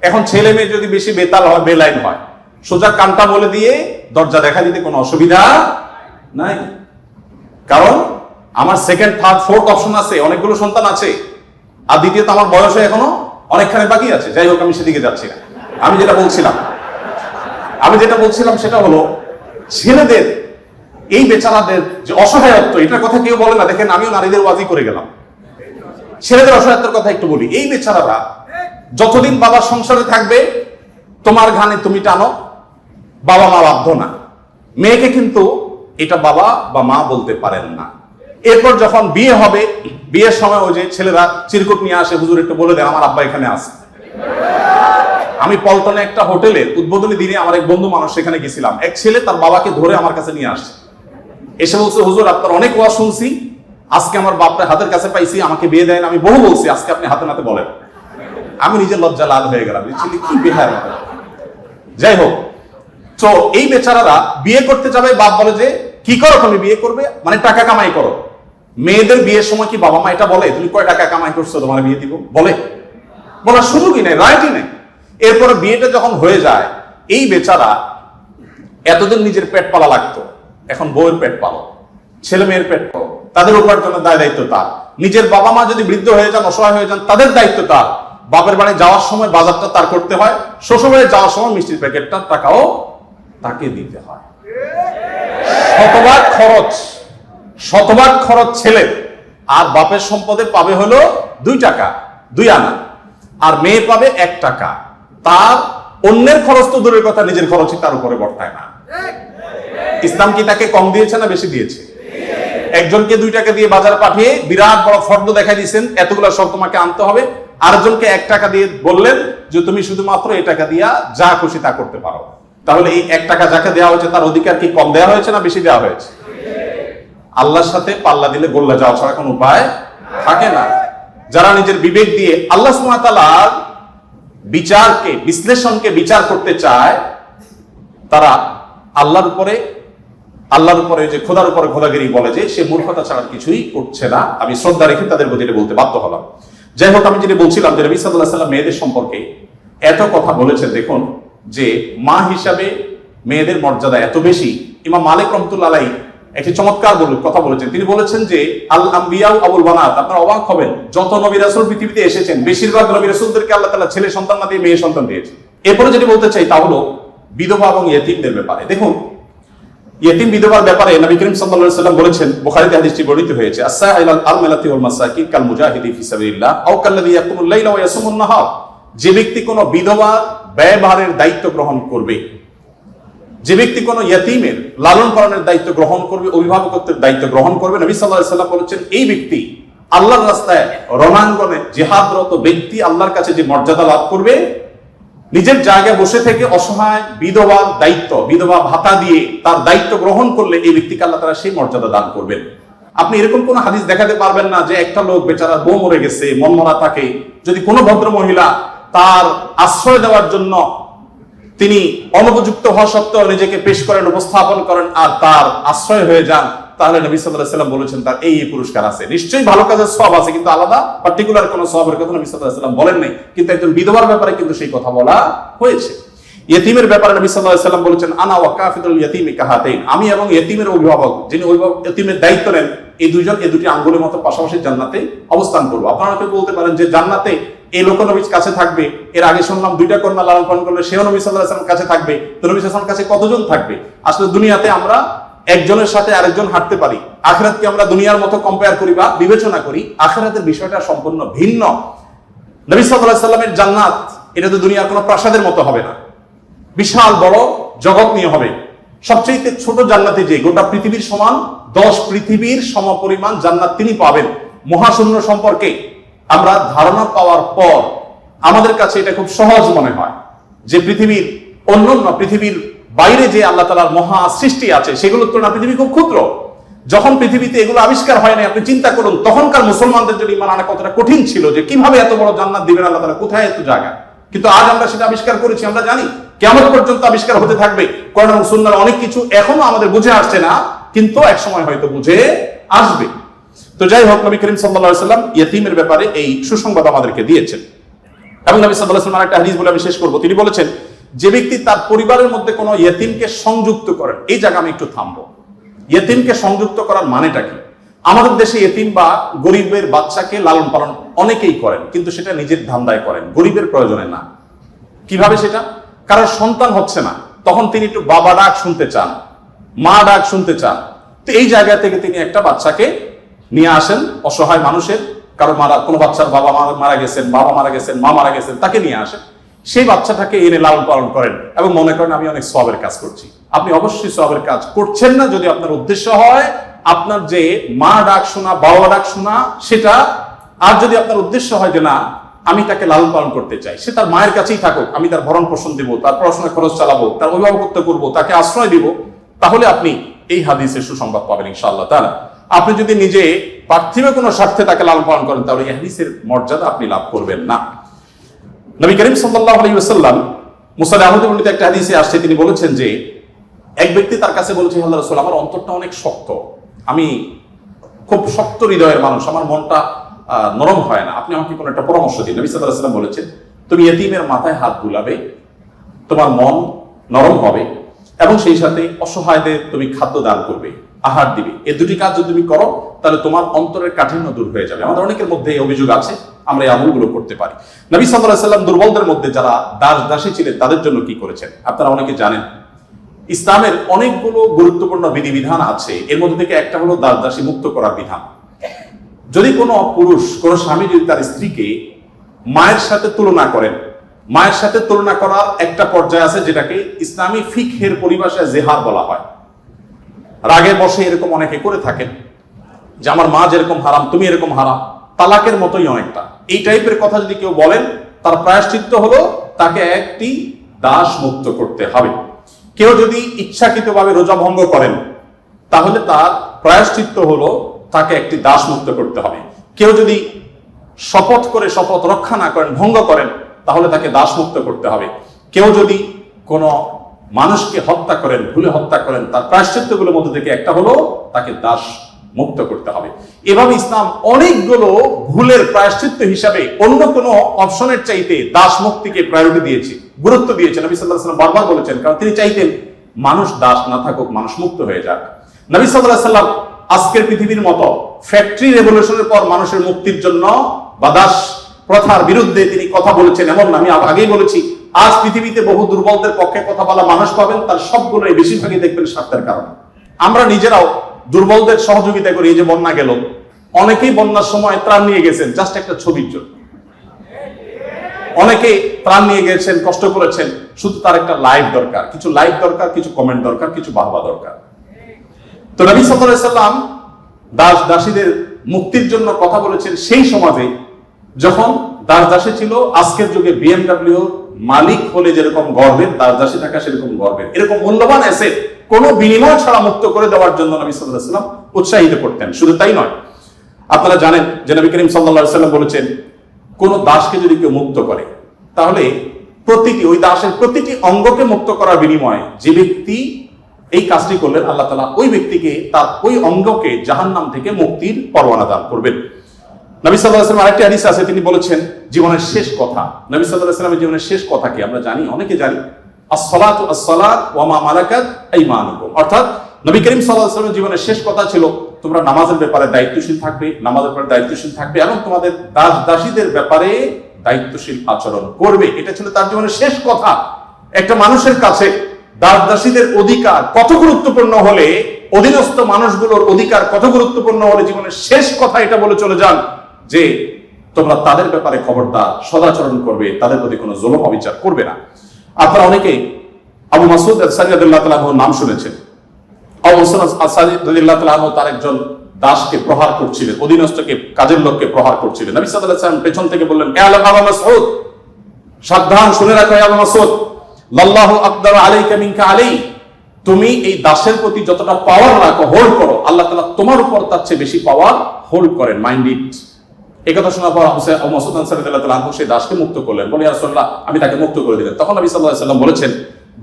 এখন ছেলে মেয়ে যদি বেশি বেতাল হয়, বেলাইন হয়, সোজা কানটা বলে দিয়ে দরজা দেখা দিতে কোনো অসুবিধা নাই, কারণ আমার 2nd, 3rd, 4th অপশন আছে, অনেকগুলো সন্তান আছে। আর দ্বিতীয়ত আমার বয়সে এখনো অনেকখানি বাকি আছে। যাই হোক, আমি সেদিকে যাচ্ছি না। আমি যেটা বলছিলাম সেটা হলো ছেলেদের এই বেচারাদের যে অসহায়ত্ব, এটার কথা কেউ বলে না। দেখেন, আমিও নারীদের ওয়াজি করে গেলাম। ছেলেদের অসহায়ত্বের কথা একটু বলি। এই বেচারারা যতদিন বাবার সংসারে থাকবে, তোমার ঘানে তুমি টানো, বাবা মা বাধ্য না। মেয়েকে কিন্তু এটা বাবা বা মা বলতে পারেন না। এরপর যখন বিয়ে হবে, বিয়ের সময় ওই যে ছেলেরা চিরকুট নিয়ে আসে, হুজুর একটু বলে দেন আমার আব্বা এখানে আছে। আমি পল্টনে একটা হোটেলের উদ্বোধনী দিনে আমার এক বন্ধু মানুষ সেখানে গেছিলাম। এক ছেলে তার বাবাকে ধরে আমার কাছে নিয়ে আসছে, এসে বলছে, হুজুর আপনার অনেক ওয়াজ শুনছি, আজকে আমার বাপটা হাতের কাছে পাইছি, আমাকে বিয়ে দেন। আমি বহু বলছি, আজকে আপনি হাতে নাতে বলেন। আমি নিজের লজ্জা লাল হয়ে গেলাম, ছেলে কি বেহার। যাই হোক, তো এই বেচারারা বিয়ে করতে যাবে, বাপ বলে যে কি করো তুমি, বিয়ে করবে মানে টাকা কামাই করো। মেয়েদের বিয়ের সময় কি বাবা মা এটা বলে তুমি কয় টাকা কামাই করছো তোমার বিয়ে দিব? বলার সুযোগই নেই, রাইটই নেই। এরপরে বিয়েটা যখন হয়ে যায়, এই বেচারা এতদিন নিজের পেট পালা লাগতো, এখন বউয়ের পেট পালো, ছেলে মেয়ের পেট পালো, তাদের উপার্জনের দায় দায়িত্ব তার। নিজের বাবা মা যদি বৃদ্ধ হয়ে যান, অসহায় হয়ে যান, তাদের দায়িত্ব তার। বাপের বাড়ি যাওয়ার সময় বাজারটা তার করতে হয়, শ্বশুর বাড়ি যাওয়ার সময় মিষ্টির প্যাকেটটার টাকাও তাকে দিতে হয়। শতভাগ খরচ ছেলে, আর বাপের সম্পদে পাবে হলো 2 টাকা 2 আনা, আর মেয়ে পাবে 1 টাকা। তার অন্যের খরচ তো দূরের কথা, নিজের খরচই তার উপরে বর্তায় না। ইসলাম কি তাকে কম দিয়েছে না বেশি দিয়েছে? একজনকে 2 টাকা দিয়ে বাজার পাঠিয়ে বিরাট বড় ফর্দ দেখাই দিয়েছেন, এতগুলো সব তোমাকে আনতে হবে। আরেকজনকে 1 টাকা দিয়ে বললেন যে তুমি শুধুমাত্র এই টাকা দিয়া যা খুশি তা করতে পারো। তাহলে এই 1 টাকা যাকে দেওয়া হয়েছে তার অধিকার কি কম দেওয়া হয়েছে না বেশি দেওয়া হয়েছে? আল্লাহর সাথে পাল্লা দিলে গোল্লা যাওয়া ছাড়া কোনো উপায় থাকে না। যারা নিজের বিবেক দিয়ে আল্লাহ সুবহানাহু ওয়া তাআলার বিচারকে, বিশ্লেষণকে বিচার করতে চায়, তারা আল্লাহর উপরে যে খোদার উপরে খোদাগিরি বলে যে সে মূর্খতা ছাড়া কিছুই করছে না। আমি শ্রদ্ধা রেখে তাদের প্রতি এটা বলতে বাধ্য হলাম। যাই হোক, আমি যেটা বলছিলাম যে নবী সাল্লাল্লাহু আলাইহি ওয়াসাল্লাম মেয়েদের সম্পর্কে এত কথা বলেছেন। দেখুন যে মা হিসাবে মেয়েদের মর্যাদা এত বেশি। ইমাম মালিক রাহমাতুল্লাহ আলাইহি একটি চমৎকার কথা বলেছেন। তিনি বলেছেন যে আল আম্বিয়া আবুল বানাত, আপনারা অবাক হবেন, যত নবী রাসূল পৃথিবীতে এসেছেন বেশিরভাগ নবী রাসূলদেরকে আল্লাহ তাআলা ছেলে সন্তান না দিয়ে মেয়ে সন্তান দিয়েছেন। এরপরে যেটি বলতে চাই তা হলো বিধবা এবং ইয়েতিমদের ব্যাপারে। দেখুন, ইয়েতিম বিধবার ব্যাপারে নবী করিম সাল্লাল্লাহু আলাইহি ওয়াসাল্লাম বলেছেন, বুখারীতে হাদিসটি বর্ণিত হয়েছে, আস-সাইলাল আরমালাতি ওয়াল মাসাকিন কাল মুজাহিদি ফি সাবিলিল্লাহ আও কাল্লাযী ইয়াকুমুল লাইলা ওয়া ইয়াসুমুন নাহার। যে ব্যক্তি কোনো বিধবার ব্যয়ভারের দায়িত্ব গ্রহণ করবে, যে ব্যক্তি কোনো ইয়েতিমের লালন পালনের দায়িত্ব গ্রহণ করবে, অভিভাবকত্বের দায়িত্ব গ্রহণ করবে, নবী সাল্লাল্লাহু আলাইহি ওয়াসাল্লাম বলেছেন এই ব্যক্তি আল্লাহর রাস্তায় রণাঙ্গনে জিহাদরত ব্যক্তি আল্লাহর কাছে যে মর্যাদা লাভ করবে, নিজের জায়গায় বসে থেকে অসহায় বিধবার দায়িত্ব, বিধবা ভাতা দিয়ে তার দায়িত্ব গ্রহণ করলে এই ব্যক্তিকে আল্লাহ তাআলা সেই মর্যাদা দান করবেন। আপনি এরকম কোন হাদিস দেখাতে পারবেন না যে একটা লোক বেচারা বউ মরে গেছে, মনমরা থাকে, যদি কোনো ভদ্র মহিলা তার আশ্রয় দেওয়ার জন্য তিনি অনুপযুক্ত হওয়া সত্ত্বেও নিজেকে পেশ করেন, উপস্থাপন করেন, আর তার আশ্রয় হয়ে যান, তাহলে নবী সাল্লাল্লাহু আলাইহি ওয়াসাল্লাম বলেছেন তার এই পুরস্কার আছে। নিশ্চয়ই ভালো কাজের সওয়াব আছে, কিন্তু আলাদা পার্টিকুলার কোনো সওয়াবের কথা নবী সাল্লাল্লাহু আলাইহি ওয়াসাল্লাম বলেন নাই। কিন্তু একজন বিধবার ব্যাপারে কিন্তু সেই কথা বলা হয়েছে। ইয়েতিমের ব্যাপারে নবী সাল্লাল্লাহু আলাইহি ওয়াসাল্লাম বলেছেন, আনা ওয়া কাফিলুল ইয়াতীমি কাহাতাইন, আমি এবং ইয়েতিমের অভিভাবক, যিনি ইয়েতিমের দায়িত্ব নেন, এই দুইজন এই দুটি আঙ্গুলের মতো পাশাপাশি জান্নাতে অবস্থান করব। আপনারা কেউ বলতে পারেন যে জান্নাতে এই লোক নবীর কাছে থাকবে, এর আগে শুনলাম 2টা কন্যা লালন পালন করলে সেও নবী সাল্লাল্লাহু আলাইহি ওয়াসাল্লাম কাছে থাকবে, তো নবী সাল্লাল্লাহু আলাইহি ওয়াসাল্লাম কাছে কতজন থাকবে? আসলে দুনিয়াতে আমরা একজনের সাথে আরেকজন হাঁটতে পারি, আখিরাতকে আমরা দুনিয়ার মতো কম্পেয়ার করি বা বিবেচনা করি, আখিরাতের বিষয়টা সম্পূর্ণ ভিন্ন। নবী সাল্লাল্লাহু আলাইহি ওয়াসাল্লামের জান্নাত এটা তো দুনিয়ার কোনো প্রাসাদের মতো হবে না, বিশাল বড় জগৎ নিয়ে হবে। সবচেয়ে ছোট জান্নাতে যে গোটা পৃথিবীর সমান 10 পৃথিবীর সমপরিমাণ জান্নাত তিনি পাবেন। মহাশূন্য সম্পর্কে আমরা ধারণা পাওয়ার পর আমাদের কাছে এটা খুব সহজ মনে হয় যে পৃথিবীর অন্যান্য পৃথিবীর বাইরে যে আল্লাহ তাআলার মহা সৃষ্টি আছে সেগুলোর তুলনায় পৃথিবী খুব ক্ষুদ্র। যখন পৃথিবীতে এগুলো আবিষ্কার হয় না, আপনি চিন্তা করুন তখনকার মুসলমানদের জন্য ঈমান আনা কতটা কঠিন ছিল, যে কিভাবে এত বড় জান্নাত দিবেন আল্লাহ তাআলা, কোথায় এত জায়গা। কিন্তু আজ আমরা সেটা আবিষ্কার করেছি, আমরা জানি কিয়ামত পর্যন্ত আবিষ্কার হতে থাকবে। কোরআন এবং সুন্নাহর অনেক কিছু এখনো আমাদের বুঝে আসছে না, কিন্তু একসময় হয়তো বুঝে আসবে। তো যাই হোক, নবী করিম সাল্লাল্লাহু আলাইহি ওয়াসাল্লাম ইয়েতিমের ব্যাপারে এই সুসংবাদ আমাদেরকে দিয়েছেন। এবং নবী সাল্লাল্লাহু আলাইহি ওয়াসাল্লাম একটা হাদিস বলে আমি শেষ করব। তিনি বলেছেন, যে ব্যক্তি তার পরিবারের মধ্যে কোনো ইয়েতিমকে সংযুক্ত করেন, এই জায়গা আমি একটু থামবো। ইয়েতিমকে সংযুক্ত করার মানেটা কি? আমাদের দেশে ইয়েতিম বা গরিবের বাচ্চাকে লালন পালন অনেকেই করেন, কিন্তু সেটা নিজের ধান্দায় করেন, গরিবের প্রয়োজনে না। কিভাবে সেটা? কারণ সন্তান হচ্ছে না, তখন তিনি একটু বাবা ডাক শুনতে চান, মা ডাক শুনতে চান। তো এই জায়গা থেকে তিনি একটা বাচ্চাকে নিয়ে আসেন, অসহায় মানুষের, কারো কোনো বাচ্চার বাবা মারা গেছেন, বাবা মারা গেছেন, মা মারা গেছেন, তাকে নিয়ে আসেন। সেই বাচ্চাটাকে এনে লালন পালন করেন এবং মনে করেন আমি অনেক সওয়াবের কাজ করছি। আপনি অবশ্যই সওয়াবের কাজ করছেন না যদি আপনার উদ্দেশ্য হয় আপনার যে মা ডাক শোনা, বাবা ডাক শোনা সেটা, আর যদি আপনার উদ্দেশ্য হয় যে না আমি তাকে লালন পালন করতে চাই, সে তার মায়ের কাছেই থাকুক, আমি তার ভরণ পোষণ দিব, তার পড়াশোনা খরচ চালাবো, তার অভিভাবকত্ব করবো, তাকে আশ্রয় দিব, তাহলে আপনি এই হাদিসের সুসংবাদ পাবেন ইনশাআল্লাহ তাআলা। আপনি যদি নিজে পার্থিব কোনো স্বার্থে তাকে লালন পালন করেন তাহলে এই হাদিসের মর্যাদা আপনি লাভ করবেন না। নবী করিম সাল্লাল্লাহু আলাইহি ওয়াসাল্লাম মুসনাদ আহমদে বর্ণিত একটা হাদিসে আসছে, তিনি বলেছেন যে এক ব্যক্তি তার কাছে বলেছে, আল্লাহ রাসূল, আমার অন্তরটা অনেক শক্ত, আমি খুব শক্ত হৃদয়ের মানুষ, আমার মনটা নরম হয় না, আপনি আমাকে কোনো একটা পরামর্শ দিন। নবী সাল্লাল্লাহু আলাইহি ওয়াসাল্লাম বলেছেন, তুমি ইতিমের মাথায় হাত বুলাবে, তোমার মন নরম হবে এবং সেই সাথে অসহায়দের তুমি খাদ্য দান করবে, আহার দিবে। এই দুটি কাজ যদি তুমি করো তাহলে তোমার অন্তরের কাঠিন্য দূর হয়ে যাবে। আমাদের অনেকের মধ্যে এই অভিযোগ আছে, আমরা এই আমলগুলো করতে পারি। নবী সাল্লাল্লাহু আলাইহি ওয়াসাল্লাম দুর্বলদের মধ্যে যারা দাস দাসী ছিলেন তাদের জন্য কি করেছেন আপনারা অনেকে জানেন। ইসলামের অনেকগুলো গুরুত্বপূর্ণ বিধিবিধান আছে, এর মধ্যে থেকে একটা হলো দাস দাসী মুক্ত করার বিধান। যদি কোনো পুরুষ, কোনো স্বামী যদি তার স্ত্রীকে মায়ের সাথে তুলনা করেন, মায়ের সাথে তুলনা করার একটা পর্যায়ে আছে যেটাকে ইসলামী ফিকহের পরিভাষায় জেহার বলা হয়। রাগে বসে এরকম অনেকে করে থাকেন যে আমার মা যেরকম হারাম তুমি এরকম হারাম, তালাকের মতোই অনেকটা। এই টাইপের কথা যদি কেউ বলেন তার প্রায়শ্চিত্ত হলো তাকে একটি দাস মুক্ত করতে হবে। কেউ যদি ইচ্ছাকৃতভাবে রোজা ভঙ্গ করেন তাহলে তার প্রায়শ্চিত্ত হলো তাকে একটি দাস মুক্ত করতে হবে। কেউ যদি শপথ করে শপথ রক্ষা না করেন, ভঙ্গ করেন, তাহলে তাকে দাস মুক্ত করতে হবে। কেউ যদি কোনো মানুষকে হত্যা করেন, ভুলে হত্যা করেন, তার প্রায়শ্চিত্তগুলোর মধ্যে থেকে একটা হলো তাকে দাস মুক্ত করতে হবে। এভাবে ইসলাম অনেকগুলো ভুলের প্রায়শ্চিত্ত হিসাবে অন্য কোনো অপশনের চাইতে দাস মুক্তিকে প্রায়োরিটি দিয়েছে, গুরুত্ব দিয়েছেন। নবী সাল্লাল্লাহু আলাইহি ওয়াসাল্লাম বারবার বলেছেন, কারণ তিনি চাইতেন মানুষ দাস না থাকুক, মানুষ মুক্ত হয়ে যাক। নবী সাল্লাল্লাহু আলাইহি ওয়াসাল্লাম আজকের পৃথিবীর মতো ফ্যাক্টরি রেভলিউশনের পর মানুষের মুক্তির জন্য বা দাস প্রথার বিরুদ্ধে তিনি কথা বলেছেন এমন না। আমি আগেই বলেছি, আজ পৃথিবীতে বহু দুর্বলদের পক্ষে কথা বলা মানুষ পাবেন, তার সবগুলোই বেশিরভাগই দেখবেন স্বার্থের কারণে। আমরা নিজেরাও দুর্বলদের সহযোগিতা করি। এই যে বন্যা গেল, অনেকেই বন্যার সময় ত্রাণ নিয়ে গেছেন জাস্ট একটা ছবির জন্য, অনেকে ত্রাণ নিয়ে গেছেন, কষ্ট করেছেন, শুধু তার একটা লাইক দরকার, কিছু লাইক দরকার, কিছু কমেন্ট দরকার, কিছু বাহবা দরকার। তো নবী সাল্লাল্লাহু আলাইহি ওয়াসাল্লাম দাস দাসীদের মুক্তির জন্য কথা বলেছেন সেই সমাজে যখন দাস দাসী ছিল। আজকের যুগে বিএমডব্লিউ মালিক হলে যেরকম গর্বের, দাস দাসী থাকা সেরকম গর্বের। এরকম মূল্যবান অ্যাসেট কোনো বিনিময় ছাড়া মুক্ত করে দেওয়ার জন্য নবী সাল্লাল্লাহু আলাইহি ওয়াসাল্লাম উৎসাহিত করতেন। শুধু তাই নয়, আপনারা জানেন যে নবী করিম সাল্লাল্লাহু আলাইহি ওয়াসাল্লাম বলেছেন, কোন দাসকে যদি কেউ মুক্ত করে তাহলে ওই দাসের প্রতিটি অঙ্গকে মুক্ত করার বিনিময়ে যে ব্যক্তি এই কাজটি করলেন, আল্লাহ তাআলা ওই ব্যক্তিকে তার ওই অঙ্গকে জাহান্নাম থেকে মুক্তির পরওয়ানা দান করবেন। নবী সাল্লাল্লাহু আলাইহি ওয়াসাল্লাম আরেকটি হাদিস আছে, তিনি বলেছেন জীবনের শেষ কথা। নবী সাল্লাল্লাহু আলাইহি ওয়াসাল্লামের জীবনের শেষ কথা কি আমরা জানি, অনেকে জানি, আসসালাতু আসসালাত ওয়া মা মালাকাত আইমানুকুম। অর্থাৎ নবী করিম সাল্লাল্লাহু আলাইহি ওয়াসাল্লামের জীবনের শেষ কথা ছিল তোমরা নামাজের ব্যাপারে দায়িত্বশীল থাকবে, নামাজের ব্যাপারে দায়িত্বশীল থাকবে এবং তোমাদের দাস দাসীদের ব্যাপারে দায়িত্বশীল আচরণ করবে। এটা ছিল তার জীবনের শেষ কথা। একটা মানুষের কাছে দাস দাসীদের অধিকার কত গুরুত্বপূর্ণ হলে, অধীনস্থ মানুষগুলোর অধিকার কত গুরুত্বপূর্ণ হলে জীবনের শেষ কথা এটা বলে চলে যান যে তোমরা তাদের ব্যাপারে খবরদার সদাচরণ করবে, তাদের প্রতি কোনো জুলুম অবিচার করবে না। আপনারা অনেকে আবু মাসউদ আনসারী রাদিয়াল্লাহু তাআলা আনহুর নাম শুনেছেন। আবু মাসউদ আনসারী রাদিয়াল্লাহু তাআলা আনহু তার একজন দাসকে প্রহার করছিলেন, অধীনস্থকে, কাজের লোককে প্রহার করছিলেন। নবী সাল্লাল্লাহু আলাইহি ওয়াসাল্লাম পেছন থেকে বললেন, এ আবু মাসউদ, সাবধান, শুনে রাখো আবু মাসউদ, লাল্লাহু আকদার আলাইকা মিনকা আলাই, তুমি এই দাসের প্রতি যতটা পাওয়ার রাখো, হোল্ড করো, আল্লাহ তাআলা তোমার উপর তার চেয়ে বেশি পাওয়ার হোল্ড করেন, মাইন্ড ইট। এই কথা শোনার পর আবু মাসউদ আনসারী রাদিয়াল্লাহু তাআলা আনহু সেই দাসকে মুক্ত করলেন। বলে, ইয়া রাসূলুল্লাহ, আমি তাকে মুক্ত করে দিলেন। তখন নবী সাল্লাল্লাহু আলাইহি ওয়াসাল্লাম বলেছেন,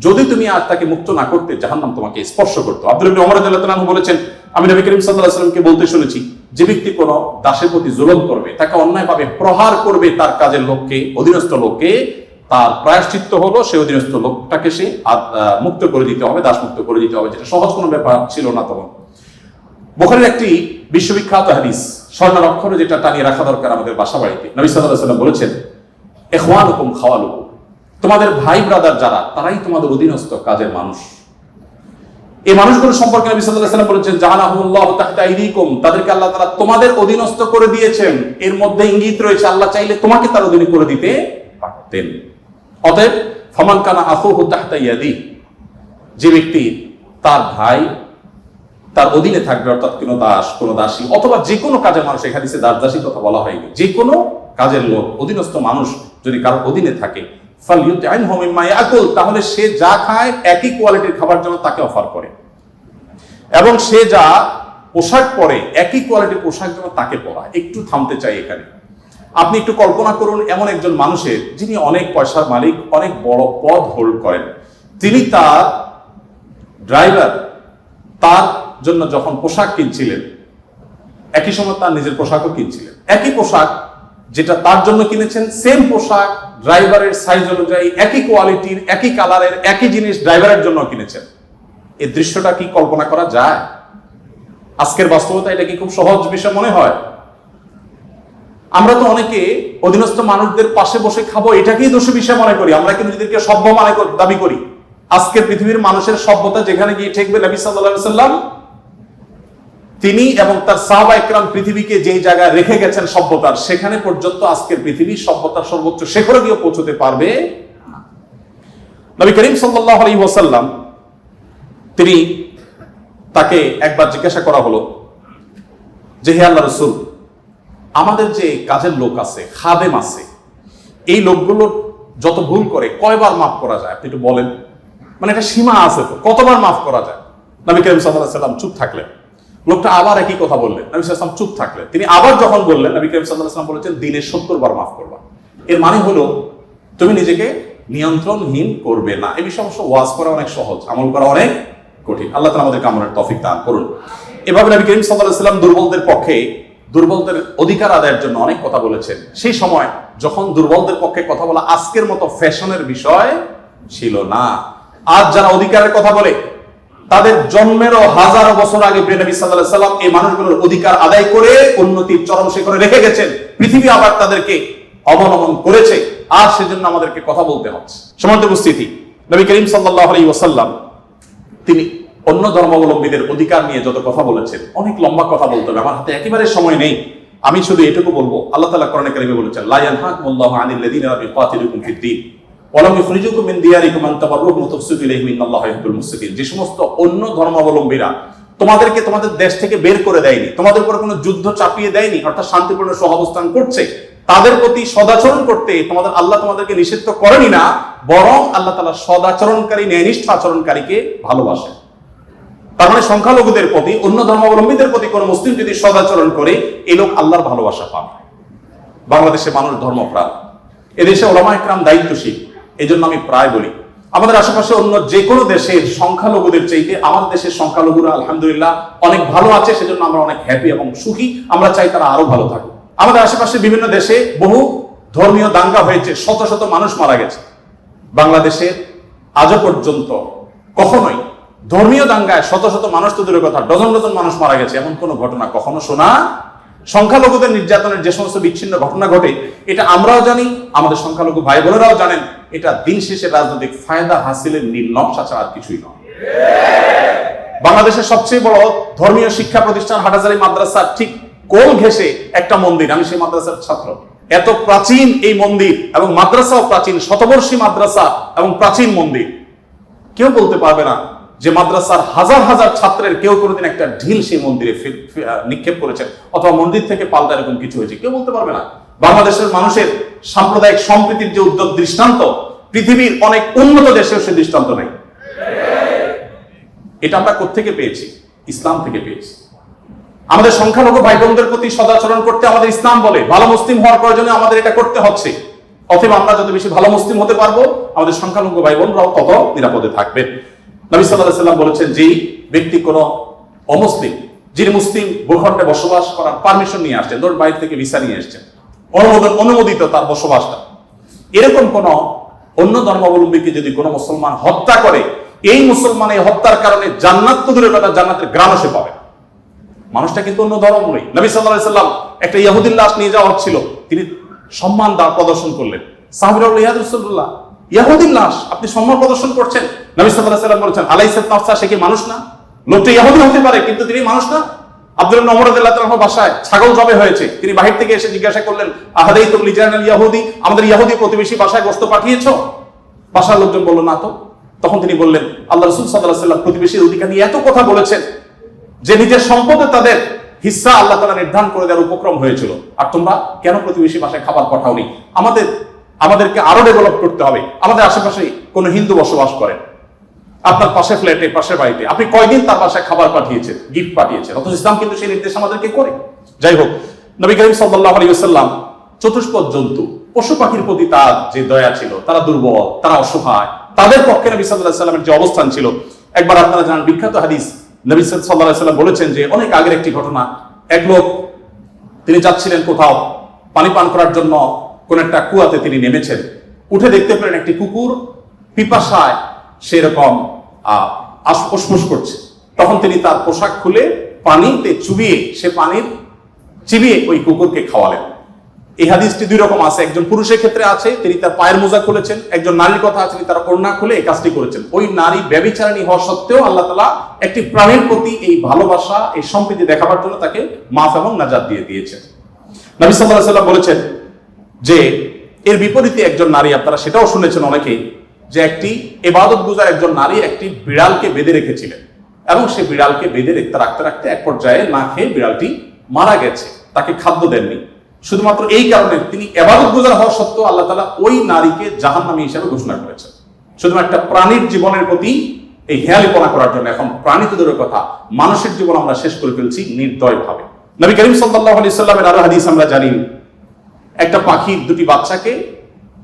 যদি তুমি আজ তাকে মুক্ত না করতে, জাহান্নাম তোমাকে স্পর্শ করতো। আব্দুল্লাহ ইবনে ওমর রাদিয়াল্লাহু তাআলা আনহু বলেছেন, আমি নবী করিম সাল্লাল্লাহু আলাইহি ওয়াসাল্লামকে বলতে শুনেছি, যে ব্যক্তি কোনো দাসের প্রতি জুলুম করবে, তাকে অন্যায়ভাবে প্রহার করবে, তার কাজের লোককে, অধীনস্থ লোককে, তার প্রায়শ্চিত্ত হলো সে অধীনস্থ লোকটাকে সে মুক্ত করে দিতে হবে, দাস মুক্ত করে দিতে হবে, যেটা সহজ কোনো ব্যাপার ছিল না তখন। বুখারীর একটি বিশ্ববিখ্যাত হাদিস, স্বর্ণের অক্ষরে যেটা টানিয়ে রাখা দরকার আমাদের বাসা বাড়িতে। নবী সাল্লাল্লাহু আলাইহি ওয়াসাল্লাম বলেছেন, ইখওয়ানুকুম খাওয়ালুকুম, তোমাদের ভাই ব্রাদার যারা, তারাই তোমাদের অধীনস্থ কাজের মানুষ। এই মানুষগুলো সম্পর্কে নবী সাল্লাল্লাহু আলাইহি ওয়াসাল্লাম বলেছেন, জাআলাহুল্লাহু তাহতা আইদিকুম, তাদেরকে আল্লাহ তাআলা তোমাদের অধীনস্থ করে দিয়েছেন। এর মধ্যে ইঙ্গিত রয়েছে আল্লাহ চাইলে তোমাকে তার অধীনে করে দিতে পারতেন। অতএব ফামান কানা আখুহু তাহতা ইয়াদি, যে ব্যক্তি তার ভাই তার অধীনে থাকবে, অর্থাৎ কোনো দাস, কোনো দাসী, অথবা যে কোনো কাজের মানুষ, এখানে দাস দাসী কথা বলা হয়নি, যে কোনো কাজের লোক, অধীনস্থ মানুষ যদি কারোর অধীনে থাকে, ফালইউতআইনহু মিম্মা ইয়াকুল, তাহলে সে যা খায় একই কোয়ালিটির খাবার যেন তাকে অফার করে, এবং সে যা পোশাক পরে একই কোয়ালিটির পোশাক যেন তাকে পরায়। একটু থামতে চাই এখানে। আপনি একটু কল্পনা করুন, এমন একজন মানুষের, যিনি অনেক পয়সার মালিক, অনেক বড় পদ হোল্ড করেন, তিনি তার ড্রাইভার তার জন্য যখন পোশাক কিনছিলেন, একই সময় তার নিজের পোশাকও কিনছিলেন। একই পোশাক যেটা তার জন্য কিনেছেন, সেম পোশাক ড্রাইভারের সাইজ অনুযায়ী, একই কোয়ালিটির, একই কালারের, একই জিনিস ড্রাইভারের জন্য কিনেছেন। এই দৃশ্যটা কি কল্পনা করা যায়? আজকের বাস্তবতা এটা কি খুব সহজ বিষয় মনে হয়? আমরা তো অনেকে অধীনস্থ মানুষদের পাশে বসে খাবো এটাকেই দোষী বিষয় মনে করি। আমরা কিন্তু নিজেদেরকে সভ্য মানে দাবি করি। আজকের পৃথিবীর মানুষের সভ্যতা যেখানে গিয়ে ঠেকবে, নবী সাল্লাল্লাহু আলাইহি ওয়াসাল্লাম তিনি এবং তার সাহাবা ইকরাম পৃথিবীকে যেই জায়গায় রেখে গেছেন সভ্যতার, সেখানে পর্যন্ত আজকের পৃথিবীর সভ্যতার সর্বোচ্চ শিখরে গিয়ে পৌঁছতে পারবে। নবী করিম সাল্লাল্লাহু আলাইহি ওয়াসাল্লাম তিনি তাকে একবার জিজ্ঞাসা করা হলো যে, হে আল্লাহর রাসূল, আমাদের যে কাজের লোক আছে, খাদেম আছে, এই লোকগুলো যত ভুল করে কয়বার মাফ করা যায়? আপনি একটু বলেন। মানে একটা সীমা আছে তো, কতবার মাফ করা যায়? নবী করিম সাল্লাল্লাহু আলাইহি ওয়াসাল্লাম চুপ থাকলেন। লোকটা আবার একই কথা বললেন, নবী সাল্লাল্লাহু আলাইহি ওয়াসাল্লাম চুপ থাকলেন। তিনি আবার যখন বললেন, নবী করিম সাল্লাল্লাহু আলাইহি ওয়াসাল্লাম বলেছেন, দিনে 70 বার মাফ করবা। এর মানে হলো তুমি নিজেকে নিয়ন্ত্রণহীন করবে না। এই বিষয়ে অবশ্য ওয়াজ করা অনেক সহজ, আমল করা অনেক কঠিন। আল্লাহ তাআলা আমাদেরকে আমলের তৌফিক দান করুন। এভাবে নবী করিম সাল্লাল্লাহু আলাইহি ওয়াসাল্লাম দুর্বলদের পক্ষে, দুর্বলদের অধিকার আদায়ের জন্য অনেক কথা বলেছেন। সেই সময় যখন দুর্বলদের পক্ষে কথা বলা আজকের মতো ফ্যাশনের বিষয় ছিল না। আজ যারা অধিকারের কথা বলে, তাদের জন্মেরও হাজারো বছর আগে প্রিয় নবী সাল্লাল্লাহু আলাইহি ওয়াসাল্লাম এই মানুষগুলোর অধিকার আদায় করে উন্নতির চরম শিখরে রেখে গেছেন। পৃথিবী আবার তাদেরকে অবনমন করেছে, আর সেজন্য আমাদেরকে কথা বলতে হচ্ছে। সম্মানিত উপস্থিতি, নবী করিম সাল্লাল্লাহু আলাইহি ওয়াসাল্লাম তিনি অন্য ধর্মাবলম্বীদের অধিকার নিয়ে যত কথা বলেছেন, অনেক লম্বা কথা বলতে হবে, আমার হাতে একেবারে সময় নেই। আমি শুধু এটুকু বলবো, আল্লাহ তাআলা কোরআনে কারিমে বলেছেন, লা ইয়ানহাকুমুল্লাহু আনিল লাযিনা লাম ইউকাতিলুকুম ফিদ-দীন ওয়া লাম ইখরিজুকুম মিন দিয়ারিকুম আন তাবাররুহুম ওয়া তুকসিতু ইলাইহিম ইন্নাল্লাহা ইউহিব্বুল মুকসিতিন। যে সমস্ত অন্য ধর্মাবলম্বীরা তোমাদেরকে তোমাদের দেশ থেকে বের করে দেয়নি, তোমাদের উপর কোনো যুদ্ধ চাপিয়ে দেয়নি, অর্থাৎ শান্তিপূর্ণ সহাবস্থান করছে, তাদের প্রতি সদাচরণ করতে তোমাদের আল্লাহ তোমাদেরকে নিষিদ্ধ করেনি না, বরং আল্লাহ তাআলা সদাচরণকারী, ন্যায়নিষ্ঠ আচরণকারীকে ভালোবাসেন। তার মানে সংখ্যালঘুদের প্রতি, অন্য ধর্মাবলম্বীদের প্রতি কোন মুসলিম যদি সদাচরণ করে, এই লোক আল্লাহর ভালোবাসা পাবে। বাংলাদেশে মানুষ ধর্মপ্রাণ, এদেশে ওলামা ইকরাম দায়িত্বশীল। এই জন্য আমি প্রায় বলি, আমাদের আশেপাশে অন্য যে কোনো দেশের সংখ্যালঘুদের চাইতে আমাদের দেশের সংখ্যালঘুরা আলহামদুলিল্লাহ অনেক ভালো আছে, সেজন্য আমরা অনেক হ্যাপি এবং সুখী। আমরা চাই তারা আরো ভালো থাকুক। আমাদের আশেপাশে বিভিন্ন দেশে বহু ধর্মীয় দাঙ্গা হয়েছে, শত শত মানুষ মারা গেছে। বাংলাদেশের আজও পর্যন্ত কখনোই ধর্মীয় দাঙ্গায় শত শত মানুষ তো দূরের কথা, ডজন ডজন মানুষ মারা গেছে, এমন কোন ঘটনা কখনো শোনা। সংখ্যালঘুদের নির্যাতনের যে সমস্ত বিচ্ছিন্ন ঘটনা ঘটে, এটা আমরাও জানি, আমাদের সংখ্যালঘু ভাই বোনেরাও জানেন। এটা দিন শেষে রাজনৈতিক ফায়দা হাসিলের নীল নকশা ছাড়া আর কিছুই নয়। বাংলাদেশের সবচেয়ে বড় ধর্মীয় শিক্ষা প্রতিষ্ঠান হাটহাজারী মাদ্রাসা ঠিক কোল ঘেঁষে একটা মন্দির, আমি সেই মাদ্রাসার ছাত্র। এত প্রাচীন এই মন্দির এবং মাদ্রাসাও প্রাচীন, শতবর্ষী মাদ্রাসা এবং প্রাচীন মন্দির। কেউ বলতে পারবে না যে মাদ্রাসার হাজার হাজার ছাত্রের কেউ কোনোদিন একটা ঢিল সেই মন্দিরে নিক্ষেপ করেছেন, অথবা মন্দির থেকে পাল্টা এরকম কিছু হয়েছে, কেউ বলতে পারবে না। বাংলাদেশের মানুষের সাম্প্রদায়িক সম্প্রীতির যে উদ্যোগ দৃষ্টান্ত, পৃথিবীর অনেক উন্নত দেশেও সে দৃষ্টান্ত নাই। এটা আমরা কোত্থেকে পেয়েছি? ইসলাম থেকে পেয়েছি। আমাদের সংখ্যালঘু ভাই বোনদের প্রতি সদাচরণ করতে আমাদের ইসলাম বলে, ভালো মুসলিম হওয়ার প্রয়োজনে আমাদের এটা করতে হচ্ছে। অথবা আমরা যত বেশি ভালো মুসলিম হতে পারবো, আমাদের সংখ্যালঘু ভাই বোনরাও তত নিরাপদে থাকবে। নবী সাল্লাল্লাহু আলাইহি ওয়াসাল্লাম বলেছেন, যেই ব্যক্তি কোনো অমুসলিম, যিনি মুসলিম ভূখণ্ডে বসবাস করার পারমিশন নিয়ে আসছেন, ধরুন বাইরে থেকে ভিসা নিয়ে এসছেন, অনুমোদিত তার বসবাসটা, এরকম কোন অন্য ধর্মাবলম্বীকে যদি কোনো মুসলমান হত্যা করে, এই মুসলমান এই হত্যার কারণে জান্নাত তো দূরের কথা, জান্নাতের গ্রামও সে পাবে। মানুষটা কিন্তু অন্য ধর্ম নয়। নবী সাল্লাল্লাহু আলাইহি ওয়াসাল্লাম একটা ইহুদির লাশ নিয়ে যাওয়া হচ্ছিল, তিনি সম্মান প্রদর্শন করলেন। সাহাবীরা বললেন, ইয়া রাসূলুল্লাহ, ইহুদির লাশ আপনি সম্মান প্রদর্শন করছেন। নবী সাল্লাল্লাহু আলাইহি ওয়াসাল্লাম বলেছেন আলাইসাত নাফসা, সে কি মানুষ না? লোকটা ইহুদি হতে পারে কিন্তু তিনি মানুষ না। আব্দুল্লাহ ইবনে ওমর রাদিয়াল্লাহু তাআলার বাসায় ছাগল জবে হয়েছে, তিনি বাহির থেকে এসে জিজ্ঞাসা করলেন আহাদাইতুম লিজানাল ইহুদি, আমাদের ইহুদি প্রতিবেশী বাসায় গোশত পাঠিয়েছো? বাসার লোকজন বলল না তো। তখন তিনি বললেন আল্লাহ রাসূল সাল্লাল্লাহু আলাইহি ওয়াসাল্লাম প্রতিবেশীর অধিকার নিয়ে এত কথা বলেছেন যে নিজের সম্পদে তাদের হিস্সা আল্লাহ তাআলা নির্ধারণ করে দেওয়ার উপক্রম হয়েছিল, আর তোমরা কেন প্রতিবেশী বাসায় খাবার পাঠাওনি? আমাদেরকে আরো ডেভেলপ করতে হবে। আমাদের আশেপাশে কোনো হিন্দু বসবাস করেন, আপনার পাশে ফ্ল্যাটে, পাশের বাড়িতে, আপনি কয়দিন তার বাসায় খাবার পাঠিয়েছেন, গিফট পাঠিয়েছেন? অথচ ইসলাম কিন্তু সেই নির্দেশ আমাদেরকে করে। যাই হোক, নবী করিম সাল্লাল্লাহু আলাইহি ওয়াসাল্লাম চতুষ্পদ জন্তু, পশু পাখির প্রতি তার যে দয়া ছিল, তারা দুর্বল, তারা অসহায়, তাদের পক্ষে নবী সাল্লাল্লাহু আলাইহি ওয়াসাল্লামের যে অবস্থান ছিল। একবার আপনারা জানেন বিখ্যাত হাদিস, নবী সাল্লাল্লাহু আলাইহি ওয়াসাল্লাম বলেছেন যে অনেক আগের একটি ঘটনা, এক লোক তিনি যাচ্ছিলেন কোথাও পানি পান করার জন্য, কোন একটা কুয়াতে তিনি নেমেছেন, উঠে দেখতে পেলেন একটি কুকুর পিপাসায় সেরকম ফুসফুস করছে। তখন তিনি তার পোশাক খুলে পানিতে চুবিয়ে চিবিয়ে ওই কুকুরকে খাওয়ালেন। এই হাদিসটি দুই রকম আছে, একজন পুরুষের ক্ষেত্রে আছে, তিনি তার পায়ের মোজা খুলেছেন, একজন নারীর কথা আছে, তিনি তার ওড়না খুলে এই কাজটি করেছেন। ওই নারী ব্যভিচারিণী হওয়া সত্ত্বেও আল্লাহ তাআলা একটি প্রাণীর প্রতি এই ভালোবাসা, এই সম্প্রীতি দেখাবার জন্য তাকে মাফ এবং নাজাত দিয়ে দিয়েছেন। নবী সাল্লাল্লাহু আলাইহি ওয়াসাল্লাম বলেছেন যে এর বিপরীতে একজন নারী, আপনারা সেটাও শুনেছেন অনেকেই, যে একটি ইবাদত গুজার একজন নারী একটি বিড়ালকে বেঁধে রেখেছিলেন এবং সে বিড়ালকে বেঁধে রাখতে রাখতে এক পর্যায়ে না খেয়ে বিড়ালটি মারা গেছে, তাকে খাদ্য দেননি। শুধুমাত্র এই কারণে তিনি ইবাদত গুজার হওয়া সত্ত্বেও আল্লাহ তাআলা ওই নারীকে জাহান্নামী হিসেবে ঘোষণা করেছেন, শুধুমাত্র একটা প্রাণীর জীবনের প্রতি এই হেয়ালিপনা করার জন্য। এখন প্রাণী তো দূরের কথা, মানুষের জীবন আমরা শেষ করে ফেলছি নির্দয় ভাবে। নবী করিম সাল্লাল্লাহু আলাইহি ওয়াসাল্লামের আরো হাদিস আমরা জানি, একটা পাখির দুটি বাচ্চাকে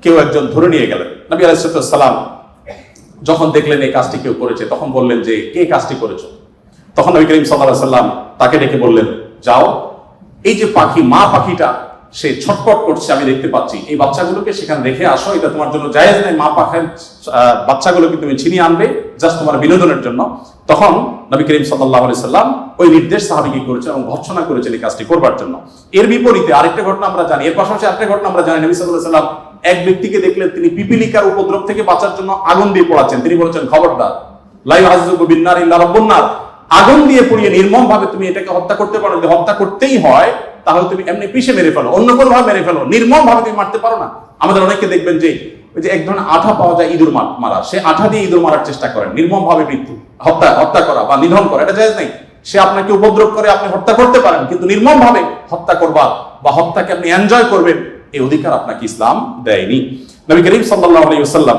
কেউ একজন ধরে নিয়ে গেলেন। নবী আলাইহিস সালাম যখন দেখলেন এই কাজটি কেউ করেছে, তখন বললেন যে কে কাজটি করেছো? তখন নবী করিম সাল্লাল্লাহু আলাইহি ওয়াসাল্লাম তাকে ডেকে বললেন, যাও, এই যে পাখি, মা পাখিটা সে ছটফট করছে আমি দেখতে পাচ্ছি, এই বাচ্চাগুলোকে সেখানে রেখে আসো, এটা তোমার জন্য জায়েজ নেই। মা পাখির বাচ্চাগুলোকে তুমি ছিনিয়ে আনবে জাস্ট তোমার বিনোদনের জন্য। তখন নবী করিম সাল্লাল্লাহু আলাইহি সাল্লাম ওই নির্দেশ সাহাবীকে করেছেন এবং ভর্ৎসনা করেছেন এই কাজটি করবার জন্য। এর বিপরীতে আরেকটা ঘটনা আমরা জানি, এর পাশাপাশি আরেকটা ঘটনা আমরা জানি, নবী সাল্লাল্লাহু আলাইহি সাল্লাম এক ব্যক্তিকে দেখলেন তিনি পিপিলিকার উপদ্রব থেকে বাঁচার জন্য আগুন দিয়ে পোড়াচ্ছেন। তিনি বলেছেন, খবরদার, লা ইউআযযিবু বিন-নার ইল্লা রাব্বুন নার, আগুন দিয়ে পুড়িয়ে নির্মম ভাবে তুমি এটাকে হত্যা করতে পারো। যদি হত্যা করতেই হয় তাহলে তুমি এমনি পিষে মেরে ফেলো, অন্য কোনো ভাবে মেরে ফেলো, নির্মম ভাবে তুমি মারতে পারো না। আমাদের অনেকে দেখবেন যে ওই যে এক ধরনের আঠা পাওয়া যায় ইঁদুর মারা, সে আঠা দিয়ে ইঁদুর মারার চেষ্টা করেন, নির্মম ভাবে মৃত্যু, হত্যা করা বা নিধন করা, এটা জায়েজ নেই। সে আপনাকে উপদ্রব করে, আপনি হত্যা করতে পারেন, কিন্তু নির্মম ভাবে হত্যা করবা বা হত্যাকে আপনি এনজয় করবেন, এই অধিকার আপনাকে ইসলাম দেয়নি। নবী করিম সাল্লাল্লাহু আলাইহি ওয়াসাল্লাম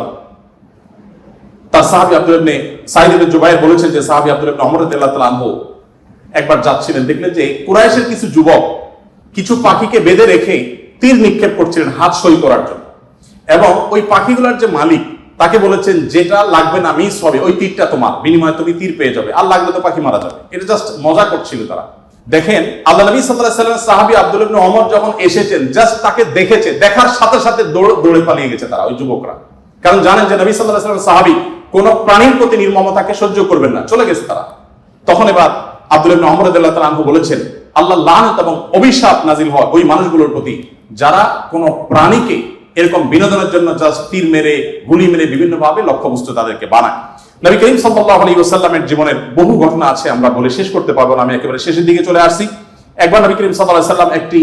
তার সাহাবী আব্দুল্লাহ ইবনে সাঈদ ইবনে জুবাইর বলেছেন যে সাহাবী আব্দুল্লাহ ইবনে ওমর রাদিয়াল্লাহু তাআলা আনহু একবার যাচ্ছিলেন, দেখলেন যে কুরাইশের কিছু যুবক কিছু পাখিকে বেঁধে রেখে তীর নিক্ষেপ করছিলেন হাত সই করার জন্য, এবং ওই পাখিগুলোর যে মালিক তাকে বলেছেন যেটা লাগবে না মিস হবে, ওই তীরটা তোমার, বিনিময়ে তুমি তীর পেয়ে যাবে, আর লাগলে তো পাখি মারা যাবে। এটা জাস্ট মজা করছিল তারা। দেখেন আল্লাহ নবী সাল্লাল্লাহু আলাইহি ওয়াসাল্লামের সাহাবী আব্দুল্লাহ ইবনে ওমর যখন এসেছেন, জাস্ট তাকে দেখেছে, দেখার সাথে সাথে দৌড়ে পালিয়ে গেছে তারা, ওই যুবকরা, কারণ জানেন যে নবী সাল্লাল্লাহু আলাইহি ওয়াসাল্লামের সাহাবী কোন প্রাণীর প্রতি নির্মমতাকে সহ্য করবেন না, চলে গেছে তারা। তখন এবার আব্দুল্লাহ ইবনে ওমর রাদিয়াল্লাহু তাআলা আনহু বলেছেন, আল্লাহ লানত এবং অভিশাপ নাজিল হয় ওই মানুষগুলোর প্রতি যারা কোনো প্রাণীকে এরকম বিনোদনের জন্য জাস্ট তীর মেরে, গুলি মেরে বিভিন্ন ভাবে লক্ষ্যবস্তু তাদেরকে বানায়। নবী করিম সাল্লাল্লাহু আলাইহি ওয়াসাল্লামের জীবনের বহু ঘটনা আছে, আমরা বলে শেষ করতে পারবো না, আমি একেবারে শেষের দিকে চলে আসছি। একবার নবী করিম সাল্লাল্লাহু আলাইহি ওয়াসাল্লাম একটি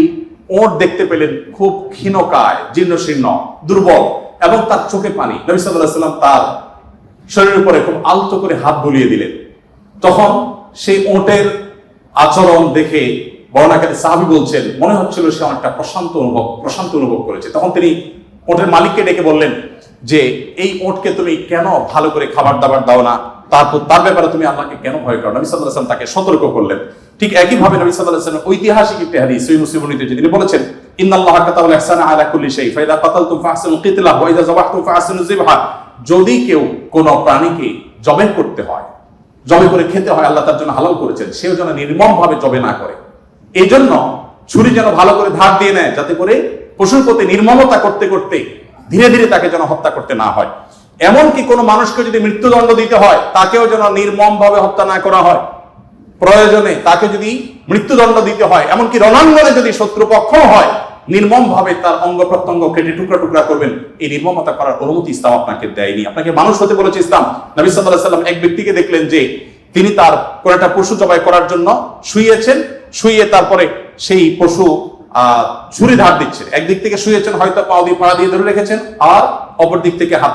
ওট দেখতে পেলেন, খুব ক্ষীণকায়, জীর্ণশীর্ণ, দুর্বল, এবং তার চোখে পানি। নবী সাল্লাল্লাহু আলাইহি ওয়াসাল্লাম তার শরীরের উপরে খুব আলতো করে হাত বুলিয়ে দিলেন। তখন সেই ওটের আচরণ দেখে বর্ণনাকারী সাহাবী বলছেন, মনে হচ্ছিল সে অনেকটা প্রশান্ত অনুভব করেছে। তখন তিনি ওটের মালিককে ডেকে বললেন যে এই ওটকে তুমি কেন ভালো করে খাবার দাবার দাও না, তার ব্যাপারে তুমি আল্লাহকে কেন ভয় করো? নবী সাল্লাল্লাহু আলাইহি ওয়াসাল্লাম তাকে সতর্ক করলেন। ঠিক একই ভাবে নবী সাল্লাল্লাহু আলাইহি ওয়াসাল্লাম ঐতিহাসিক একটি হাদিস সহিহ মুসলিমে তিনি বলেছেন, ইন্নাল্লাহা কাতাবাল ইহসানা আলা কুল্লি শাই ফাইদা কাতালতুম ফাহসিনুল কিতলা ওয়া ইযা যাবাহতুম ফাহসিনুজ যিবহা। যদি কেউ কোন প্রাণীকে জবাই করতে হয়, জবাই করে খেতে হয়, আল্লাহ তার জন্য হালাল করেছেন, সেও যেন নির্মম ভাবে জবাই না করে। এই জন্য ছুরি যেন ভালো করে ধার দিয়ে নেয়, যাতে করে পশুর প্রতি নির্মমতা করতে করতে ধীরে ধীরে তাকে যেন হত্যা করতে না হয়। এমনকি কোনো মানুষকে যদি মৃত্যুদণ্ড দিতে হয়, তাকেও যেন নির্মম ভাবে হত্যা না করা হয়। প্রয়োজনে তাকে যদি মৃত্যুদণ্ড দিতে হয়, এমনকি রণাঙ্গনে যদি শত্রুপক্ষ হয়, নির্মম ভাবে তার অঙ্গ প্রত্যঙ্গ কেটে টুকরা টুকরা করবেন, এই নির্মমতা করার অনুমতি ইসলাম আপনাকে দেয়নি। আপনাকে মানুষ হতে বলেছে ইসলাম। নবী সাল্লাল্লাহু আলাইহি ওয়াসাল্লাম এক ব্যক্তিকে দেখলেন যে তিনি তার কোন একটা পশু জবাই করার জন্য শুয়েছেন, শুয়ে তারপরে সেই পশু ছুরি ধার দিচ্ছেন। একদিক থেকে শুয়েছেন, হয়তো পা দিয়ে পাড়া দিয়ে ধরে রেখেছেন, আর অপর দিক থেকে হাত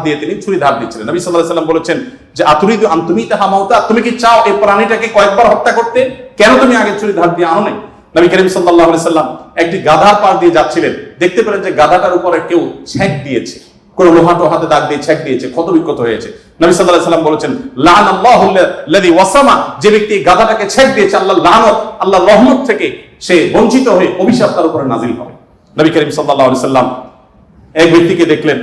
দিয়ে তিনি ছুরি ধার দিচ্ছিলেন। নবী সাল্লাল্লাহু আলাইহি ওয়াসাল্লাম বলেছেন যে আতুরিদু আন তুমিতাহা মাউতা, তুমি কি চাও এই প্রাণীটাকে কয়েকবার হত্যা করতে? কেন তুমি আগে ছুরি ধার দিয়ে আনো নাই? নবী করিম সাল্লাল্লাহু আলাইহি সাল্লাম একটি গাধার পাশ দিয়ে যাচ্ছিলেন, দেখতে পেলেন যে গাধাটার উপরে কেউ ছেক দিয়েছে, কোন লোহাটো হাতে দাগ দিয়ে ছেক দিয়েছে, ক্ষত বিক্ষত হয়েছে। নবী সাল্লাল্লাহু আলাইহি সাল্লাম বলেছেন লাআনাল্লাহু আল্লাযী ওয়াসামা, যে ব্যক্তি গাধাটাকে ছেক দিয়েছে, আল্লাহর লানত, আল্লাহর রহমত থেকে সে বঞ্চিত হয়ে অভিশাপ তার উপরে নাজিল হবে। নবী করিম সাল্লাল্লাহু আলাইহি সাল্লাম এক ব্যক্তিকে দেখলেন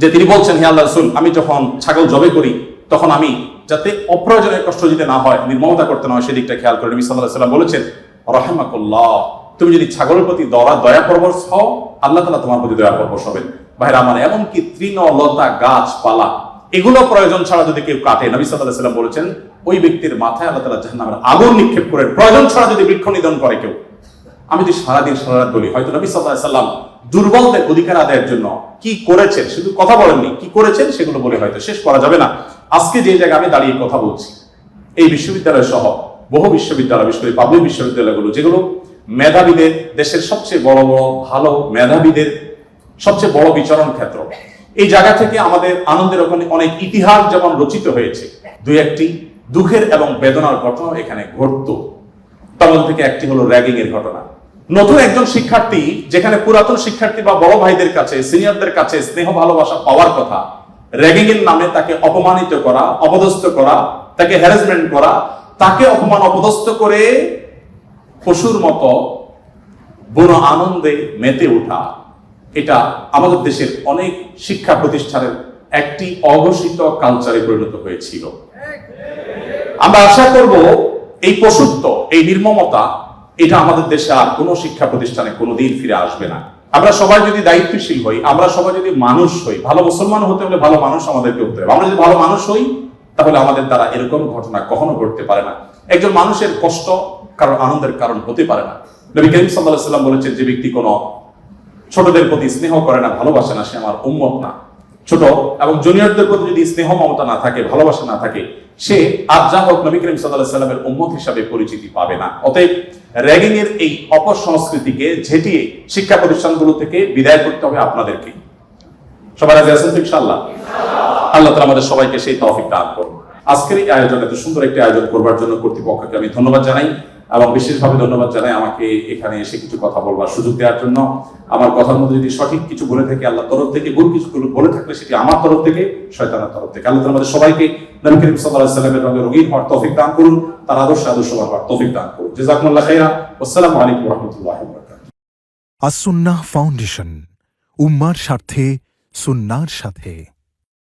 যে তিনি বলছেন, হে আল্লাহর রাসূল, আমি যখন ছাগল জবাই করি তখন আমি যাতে অপ্রয়োজনে কষ্ট দিতে না হয়, নির্মমতা করতে না হয়, সেদিকটা খেয়াল করে। নবী সাল্লাল্লাহু আলাইহি সাল্লাম বলেছেন রাহিমাকুল্লাহ, তুমি যদি ছাগলের প্রতি দয়া পরবশ হও, আল্লাহ তাআলা তোমার প্রতি দয়া পরবশ হবেন। ভাইরা আমার, এমনকি তৃণলতা গাছপালা এগুলো প্রয়োজন ছাড়া যদি কেউ কাটে, নবী সাল্লাল্লাহু আলাইহি সাল্লাম বলেছেন ওই ব্যক্তির মাথায় আল্লাহ তাআলা জাহান্নামের আগুন নিক্ষেপ করেন। প্রয়োজন ছাড়া যদি বৃক্ষ নিধন করে কেউ, আমি যদি সারাদিন সারারাত বলি, হয়তো নবী সাল্লাল্লাহু আলাইহি সাল্লাম দুর্বলদের অধিকার আদায়ের জন্য কি করেছেন, শুধু কথা বলেননি, কি করেছেন সেগুলো বলে হয়তো শেষ করা যাবে না। আজকে যে জায়গায় আমি দাঁড়িয়ে কথা বলছি, এই বিশ্ববিদ্যালয় সহ বহু বিশ্ববিদ্যালয়, বিশেষ করে পাবলিক বিশ্ববিদ্যালয়গুলো, যেগুলো মেধাবীদের, দেশের সবচেয়ে বড় বড় ভালো মেধাবীদের সবচেয়ে বড় বিচরণ ক্ষেত্র, এই জায়গা থেকে আমাদের আনন্দের ওখানে অনেক ইতিহাস যেমন রচিত হয়েছে, দুই একটি দুঃখের এবং বেদনার ঘটনা এখানে ঘটতো। তার মধ্যে থেকে একটি হলো র্যাগিং এর ঘটনা। নতুন একজন শিক্ষার্থী, যেখানে পুরাতন শিক্ষার্থী বা বড় ভাইদের কাছে, সিনিয়রদের কাছে স্নেহ ভালোবাসা পাওয়ার কথা, র্যাগিং এর নামে তাকে অপমানিত করা, অপদস্থ করা, তাকে হ্যারাসমেন্ট করা, তাকে অপমান অপদস্থ করে পশুর মতো বুনো আনন্দে মেতে ওঠা, এটা আমাদের দেশের অনেক শিক্ষা প্রতিষ্ঠানের একটি অঘোষিত কালচারে পরিণত হয়েছিল। আমরা আশা করব এই পশুত্ব, এই নির্মমতা, এটা আমাদের দেশে আর কোনো শিক্ষা প্রতিষ্ঠানে কোনোদিন ফিরে আসবে না। আমরা সবাই যদি দায়িত্বশীল হই, আমরা সবাই যদি মানুষ হই, ভালো মুসলমান হতে হলে ভালো মানুষ আমাদেরকে হতে হবে। আমরা যদি ভালো মানুষ হই, তাহলে আমাদের দ্বারা এরকম ঘটনা কখনো ঘটতে পারে না। একজন মানুষের কষ্ট কারণ আনন্দের কারণ হতে পারে না। নবী করিম সাল্লাল্লাহু আলাইহি সাল্লাম বলেছেন, যে ব্যক্তি কোনো ছোটদের প্রতি স্নেহ করে না, ভালোবাসে না, সে আমার উম্মত না। ছোট এবং জুনিয়রদের প্রতি যদি স্নেহ মমতা না থাকে, ভালোবাসা না থাকে, সে আর যা হোক নবী করিম সাল্লাল্লাহু আলাইহি সাল্লামের উম্মত হিসাবে পরিচিতি পাবে না। অতএব র্যাগিং এর এই অপসংস্কৃতিকে ঝেঁটিয়ে শিক্ষা প্রতিষ্ঠানগুলো থেকে বিদায় করতে হবে আপনাদেরকে। সবাই রাজি আছেন তো ইনশাআল্লাহ? আল্লাহ তাআলা আমাদের সবাইকে সেই তৌফিক দান করুন। আজকের এই আয়োজন, এত সুন্দর একটি আয়োজন করবার জন্য কর্তৃপক্ষকে আমি ধন্যবাদ জানাই, এবং বিশেষভাবে ধন্যবাদ জানাই আমাকে এখানে এসে কিছু কথা বলবার সুযোগ দেওয়ার জন্য। আমার কথার মধ্যে যদি সঠিক কিছু বলে থাকে আল্লাহর তরফ থেকে, ভুল কিছু বলে থাকলে সেটি আমার তরফ থেকে, শয়তানের তরফ থেকে। আল্লাহ তাআলা আমাদের সবাইকে নবী করিম সাল্লাল্লাহু আলাইহি ওয়াসাল্লামের রঙে রঙিন হওয়ার তৌফিক দান করুন, তার আদর্শ হওয়ার তৌফিক দান করুন। জাযাকুমুল্লাহু খাইরা। আসসালামু আলাইকুম ওয়া রাহমাতুল্লাহি ওয়া বারাকাতুহু। আস-সুন্নাহ ফাউন্ডেশন, উম্মার স্বার্থে সুন্নাহর সাথে।